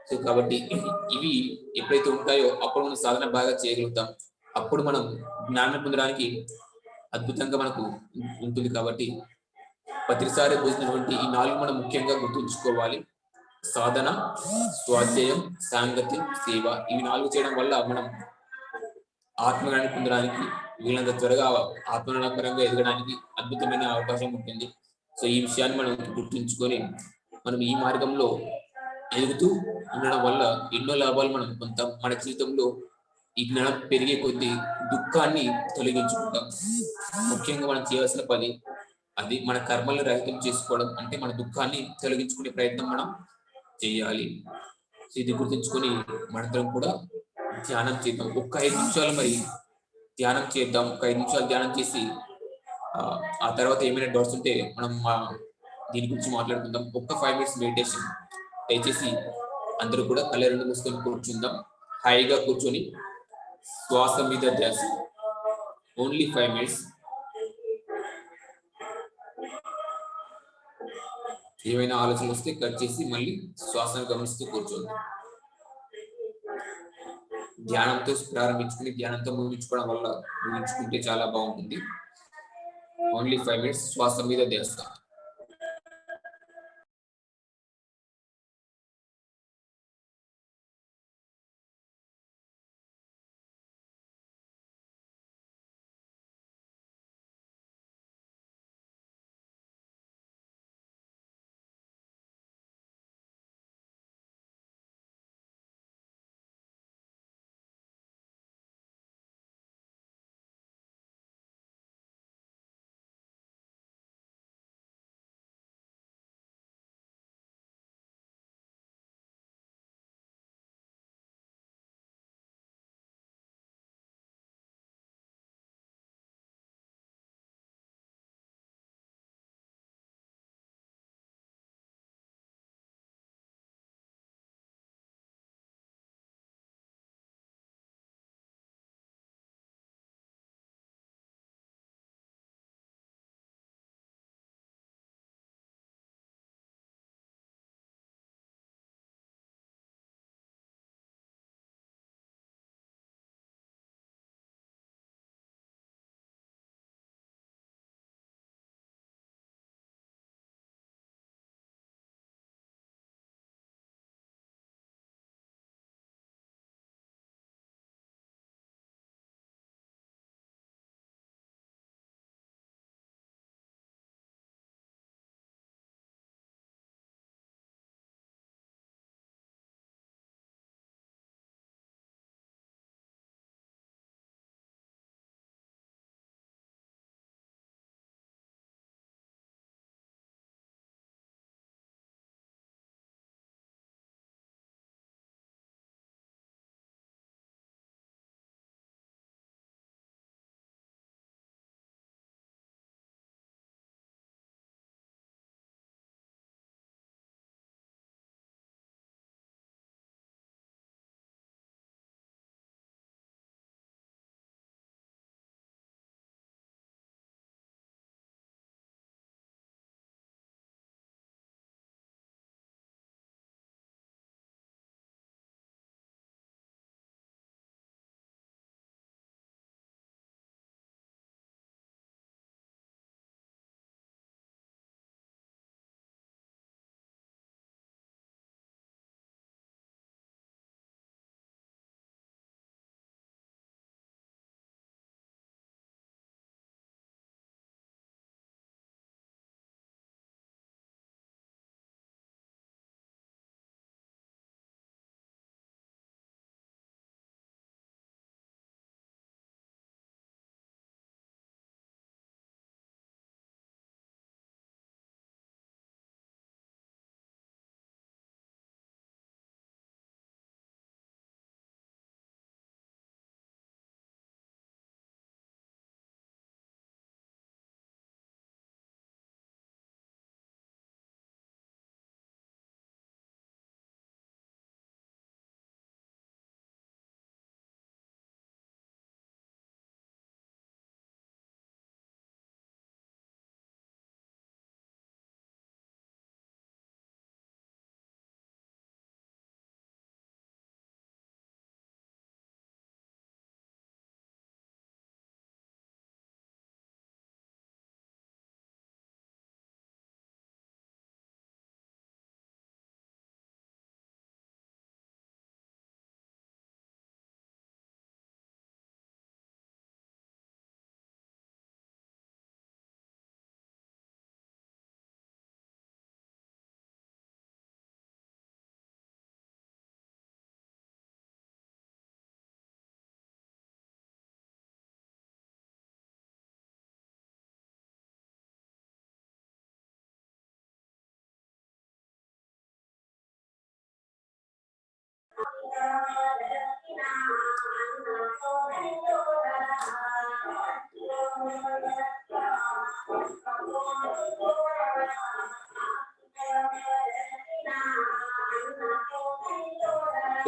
సో కాబట్టి ఇవి ఎప్పుడైతే ఉంటాయో అప్పుడు మనం సాధన బాగా చేయగలుగుతాం. అప్పుడు మనం జ్ఞానం పొందడానికి అద్భుతంగా మనకు ఉంటుంది కాబట్టి ప్రతిసారి పోసినటువంటి ఈ 4 మనం ముఖ్యంగా గుర్తుంచుకోవాలి. సాధన, స్వాధ్యాయం, సాంగత్యం, సేవ. ఇవి 4 చేయడం వల్ల మనం ఆత్మజ్ఞానాన్ని పొందడానికి వీళ్ళంత త్వరగా ఆత్మజ్ఞానపరంగా ఎదగడానికి అద్భుతమైన అవకాశం ఉంటుంది. సో ఈ విషయాన్ని మనం గుర్తుంచుకొని మనం ఈ మార్గంలో ఎదుగుతూ ఉండడం వల్ల ఎన్నో లాభాలు మనం పొందుతాం. మన జీవితంలో ఈ జ్ఞానం పెరిగే కొద్దీ దుఃఖాన్ని తొలగించుకుంటాం. ముఖ్యంగా మనం చేయాల్సిన పని అది మన కర్మలను రహితం చేసుకోవడం, అంటే మన దుఃఖాన్ని తొలగించుకునే ప్రయత్నం మనం చేయాలి. ఇది గుర్తుంచుకొని మనందరం కూడా ధ్యానం చేద్దాం. ఒక్క 5 నిమిషాలు మరి ధ్యానం చేద్దాం. ఒక 5 నిమిషాలు ధ్యానం చేసి ఆ తర్వాత ఏమైనా డౌట్స్ ఉంటే మనం దీని గురించి మాట్లాడుకుందాం. ఒక్క 5 మినిట్స్ మెడిటేషన్. దయచేసి అందరూ కూడా కళ్ళ రెండు మూసుకొని కూర్చుందాం. హాయిగా కూర్చొని శ్వాస మీద ధ్యాస. Only 5 minutes. ఏమైనా ఆలోచనలు వస్తే కట్ చేసి మళ్ళీ శ్వాసను గమనిస్తూ కూర్చోండి. ధ్యానంతో ప్రారంభించుకుని ధ్యానంతో ముగించుకోవడం వల్ల ముగించుకుంటే చాలా బాగుంటుంది. ఓన్లీ 5 మినిట్స్ శ్వాస మీద ధ్యాస.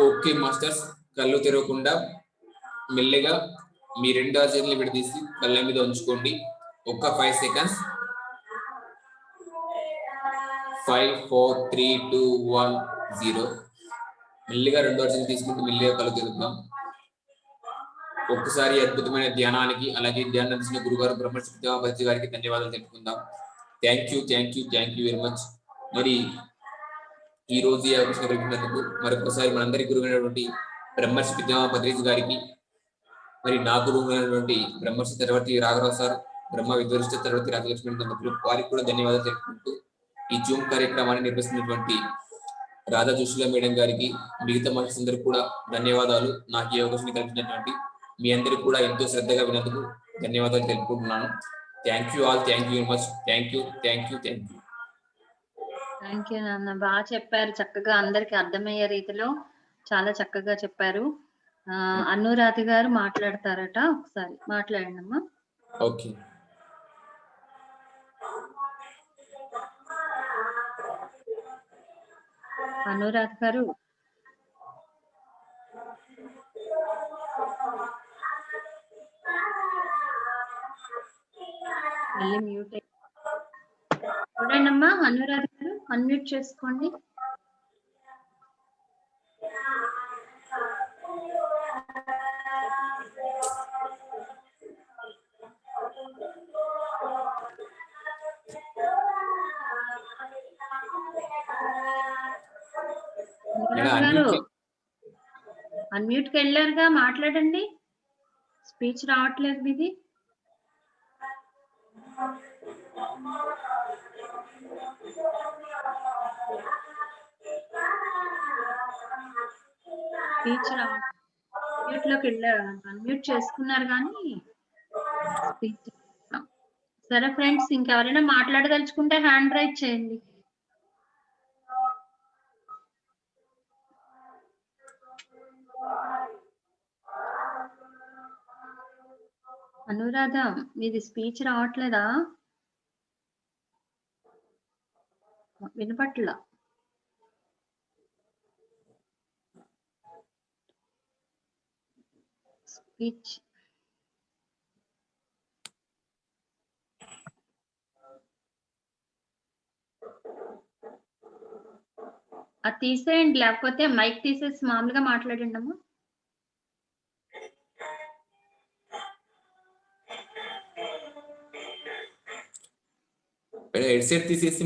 ఓకే మాస్టర్స్, కళ్ళు తెరవకుండా మెల్లిగా మీ 2 చేతులు విడదీసి కళ్ళ మీద ఉంచుకోండి. ఒక్క 5 సెకండ్స్. 5 4 3 2 1 0. మెల్లిగా 2 చేతులు తీసుకుంటూ మెల్లిగా కళ్ళు తెరుద్దాం. ఒక్కసారి అద్భుతమైన ధ్యానానికి అలాగే ధ్యానం అందించిన గురుగారు బ్రహ్మశ్రీ పితామహ గారికి ధన్యవాదాలు తెలుపుకుందాం. Thank you very much. మరి ఈ రోజు ఈ అవకాశం కలిగినందుకు మరొకసారి మనందరి గురువైనటువంటి బ్రహ్మశ్రీ పితామహ గారికి, మరి నా గురువుైనటువంటి బ్రహ్మశ్రీ చక్రవర్తి రాఘరావు సార్, బ్రహ్మ విద్వరిష్ట చక్రవర్తి రాజలక్ష్మి దంపతులు వారికి కూడా ధన్యవాదాలు తెలుపుకుంటూ ఈ జూమ్ కార్యక్రమాన్ని నిర్వహిస్తున్నటువంటి రాధా జోషిలా మేడం గారికి, మిగతా మహర్షులు అందరికీ కూడా ధన్యవాదాలు. నాకు ఈ అవకాశం కల్పించినటువంటి మీ అందరికీ కూడా ఎంతో శ్రద్ధగా విన్నందుకు ధన్యవాదాలు తెలుపుకుంటున్నాను. Thank you all. Thank you very much. Thank you. Thank you నాన్న, బాగా చెప్పారు. చక్కగా అందరికి అర్థమయ్యే రీతిలో చాలా చక్కగా చెప్పారు. అనురాధ గారు మాట్లాడతారట, ఒకసారి మాట్లాడండి అమ్మా. ఓకే. అనురాధ గారు, మళ్ళీ మ్యూట్ చూడండి అమ్మా. అనురాధ గారు అన్మ్యూట్ చేసుకోండి. అన్మ్యూట్ కి వెళ్ళారుగా, మాట్లాడండి. స్పీచ్ రావట్లేదు మీది. స్పీచ్ మ్యూట్ లోకి వెళ్ళారు, అన్మ్యూట్ చేసుకున్నారు కానీ స్పీచ్. సరే ఫ్రెండ్స్, ఇంకెవరైనా మాట్లాడదలుచుకుంటే హ్యాండ్ రైజ్ చేయండి. అనురాధ, మీది స్పీచ్ రావట్లేదా? వినపట్ల. స్పీచ్ అది తీసేయండి, లేకపోతే మైక్ తీసేసి మామూలుగా మాట్లాడండి అమ్మా. హెడ్సెట్ తీసేసి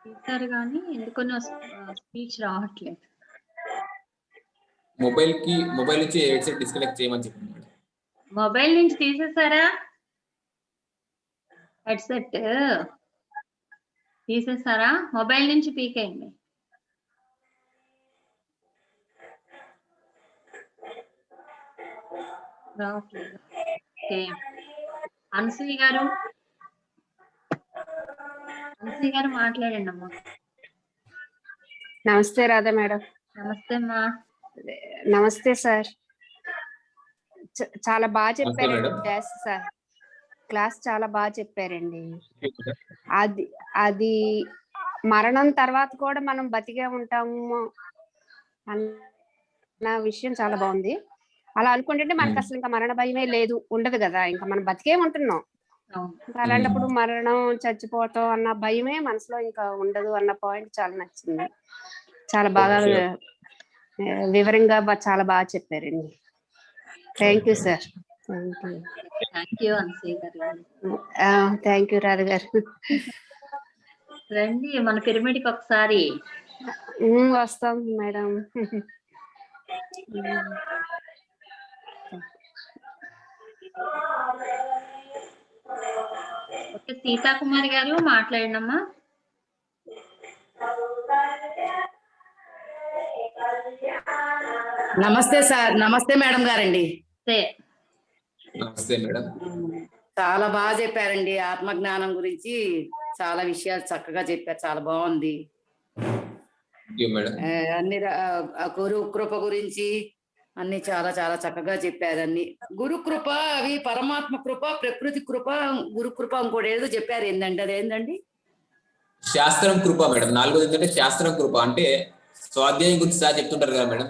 తీసారు కానీ ఎందుకన్నా స్పీచ్ రావట్లేదు. మొబైల్ నుంచి హెడ్సెట్ డిస్కనెక్ట్ చేయమని చెప్పండి. మొబైల్ నుంచి తీసేసారా? హెడ్సెట్ తీసేసారా? మొబైల్ నుంచి పీకేయండి. రావట్లేదు. ఓకే, అనసూయ గారు మాట్లాడండి అమ్మా. నమస్తే రాధా మేడం. నమస్తే అమ్మా. నమస్తే సార్. చాలా బాగా చెప్పారండి క్లాస్. సార్ క్లాస్ చాలా బాగా చెప్పారండి. అది మరణం తర్వాత కూడా మనం బతికే ఉంటాము అన్న విషయం చాలా బాగుంది. అలా అనుకుంటుంటే మనకు అసలు ఇంకా మరణ భయమే లేదు, ఉండదు కదా, ఇంకా మనం బతికే ఉంటున్నాం. అలాంటప్పుడు మరణం, చచ్చిపోతాం అన్న భయమే మనసులో ఇంకా ఉండదు అన్న పాయింట్ చాలా నచ్చింది. చాలా బాగా వివరంగా చాలా బాగా చెప్పారండి. Thank you sir. Thank you Anasuya గారు. థ్యాంక్ యూ రాధ గారు. రండి మన పిరమిడ్కి ఒకసారి. వస్తాం మేడం. ఓకే, సీతాకుమారి గారు మాట్లాడండి అమ్మా. నమస్తే సార్. నమస్తే మేడం గారండి. నమస్తే మేడం. చాలా బాగా చెప్పారండి. ఆత్మజ్ఞానం గురించి చాలా విషయాలు చక్కగా చెప్పారు. చాలా బాగుంది. మేడం. అన్ని గురు కృప గురించి అన్ని చాలా చాలా చక్కగా చెప్పారు. అన్ని గురు కృప, అవి పరమాత్మ కృప, ప్రకృతి కృప, గురు కృప, ఇంకోటి ఏదో చెప్పారు. ఏంటంటే అదేంటండి? శాస్త్రం కృప మేడం. 4వది ఏంటంటే శాస్త్రం కృప. అంటే స్వాధ్యాయం గురించి సార్ చెప్తుంటారు కదా మేడం.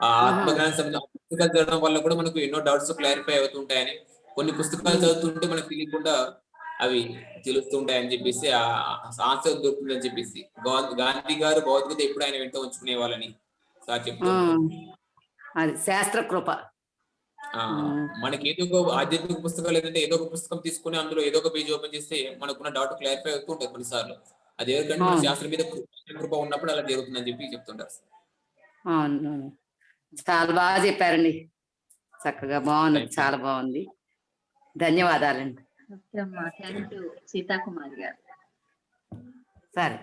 ఆ ఆత్మజ్ఞానం పుస్తకాలు చదవడం వల్ల కూడా మనకు ఎన్నో డౌట్స్ క్లారిఫై అవుతుంటాయని, కొన్ని పుస్తకాలు చదువుతుంటే మనకు తెలియకుండా అవి తెలుస్తుంటాయని చెప్పేసి, ఆ ఆన్సర్ దొరుకుతుందని చెప్పేసి గాంధీ గారు భౌతికత ఎప్పుడు ఆయన వెంట ఉంచుకునే వాళ్ళని సార్ చెప్తూ అది శాస్త్ర కృప. మనకి ఏదో ఒక ఆధ్యాత్మిక పుస్తకాలు ఏంటంటే ఏదో ఒక పుస్తకం తీసుకుని అందులో ఏదో ఒక పేజ్ ఓపెన్ చేస్తే మనకున్న డౌట్ క్లారిఫై అవుతూ ఉంటుంది కొన్నిసార్లు. అది ఎందుకంటే మన శాస్త్రం మీద కృప ఉన్నప్పుడు అలా జరుగుతుందని చెప్పి చెప్తుంటారు. చాలా బాగా చెప్పారండి, చక్కగా బాగుంది, చాలా బాగుంది. ధన్యవాదాలండి. ఓకే అమ్మా, థ్యాంక్ యూ సీతాకుమారి గారు. సరే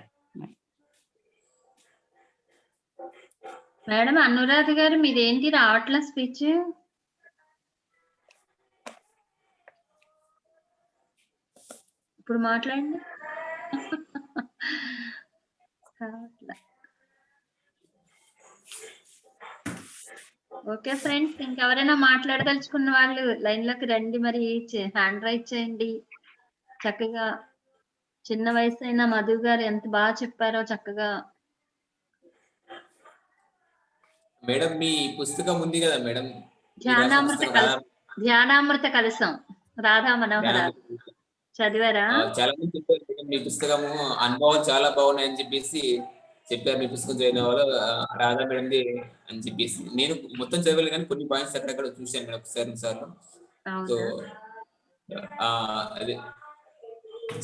మేడం, అనురాధ గారు మీదేంటి రావట్లే స్పీచ్? ఇప్పుడు మాట్లాడండి. ఓకే ఫ్రెండ్స్, ఇంకెవరైనా మాట్లాడదలుచుకున్న వాళ్ళు లైన్ లోకి రండి. మరి హ్యాండ్ రైజ్ చేయండి. చక్కగా చిన్న వయసు అయిన మధు గారు ఎంత బాగా చెప్పారో చక్కగా. మేడం, మీ పుస్తకం ఉంది కదా మేడం, ధ్యానామృత కలశం, రాధా మనోహర చదివారా? చాలా మంది చెప్పారు మీ పుస్తకము అనుభవం చాలా బాగున్నాయని చెప్పేసి చెప్పారు. మీ పుస్తకం చదివిన వాళ్ళు రాధా మేడంది అని చెప్పేసి. నేను మొత్తం చదవాలి కానీ కొన్ని పాయింట్స్ అక్కడక్కడ చూశాను మేడం ఒకసారి సార్లు. సో అదే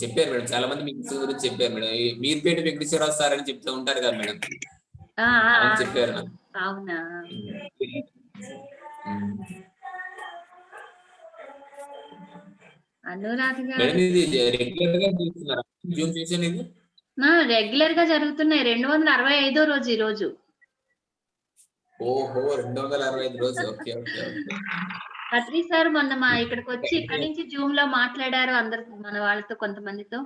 చెప్పారు మేడం, చాలా మంది మీ పుస్తకం గురించి చెప్పారు మేడం. మీర్పేట వెంకటేశ్వరరావు సార్ అని చెప్తూ ఉంటారు కదా మేడం, చెప్పారు నాకు. అవునా? అనురాధ గారు రెగ్యులర్ గా జరుగుతున్నాయి. 265వ రోజు ఈ రోజు. ఓహో, 265 రోజు. Okay okay okay. Patri sir మొన్న మా ఇక్కడికి వచ్చి ఇక్కడి నుంచి జూమ్ లో మాట్లాడారు అందరు మన వాళ్ళతో, కొంతమందితో.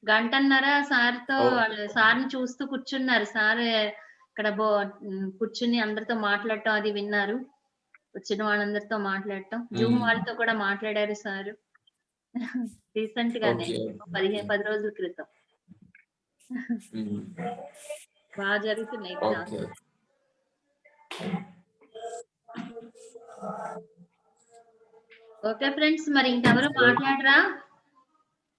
గంటన్నర సార్తో వాళ్ళు సార్ని చూస్తూ కూర్చున్నారు. సార్ ఇక్కడ కూర్చుని అందరితో మాట్లాడటం అది విన్నారు. వచ్చిన వాళ్ళందరితో మాట్లాడటం, జూమ్ వాళ్ళతో కూడా మాట్లాడారు సార్ రీసెంట్ గానే, 10 రోజుల క్రితం. బాగా జరుగుతున్నాయి క్లాస్. ఓకే ఫ్రెండ్స్, మరి ఇంకెవరు మాట్లాడరా?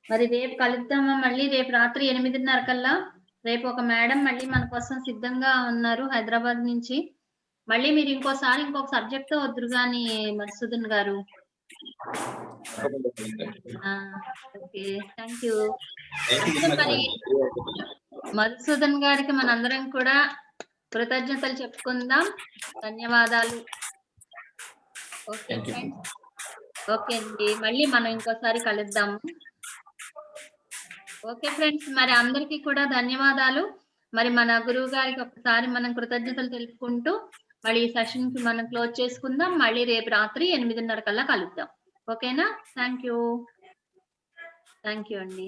మరి రేపు కలుద్దామా మళ్ళీ? రేపు రాత్రి 8:30 కల్లా. రేపు ఒక మేడం మళ్ళీ మన కోసం సిద్ధంగా ఉన్నారు హైదరాబాద్ నుంచి. మళ్ళీ మీరు ఇంకోసారి ఇంకొక సబ్జెక్ట్ తో వద్దురు గాని మధుసూదన్ గారు. Okay, thank you. మరి మధుసూదన్ గారికి మనందరం కూడా కృతజ్ఞతలు చెప్పుకుందాం. ధన్యవాదాలు. ఓకే ఫ్రెండ్స్, ఓకే అండి, మళ్ళీ మనం ఇంకోసారి కలుద్దాము. ఓకే ఫ్రెండ్స్, మరి అందరికీ కూడా ధన్యవాదాలు. మరి మన గురువు గారికి ఒకసారి మనం కృతజ్ఞతలు తెలుపుకుంటూ మళ్ళీ ఈ సెషన్ కి మనం క్లోజ్ చేసుకుందాం. మళ్ళీ రేపు రాత్రి 8:30 కల్లా కలుద్దాం. ఓకేనా? థ్యాంక్ యూ అండి.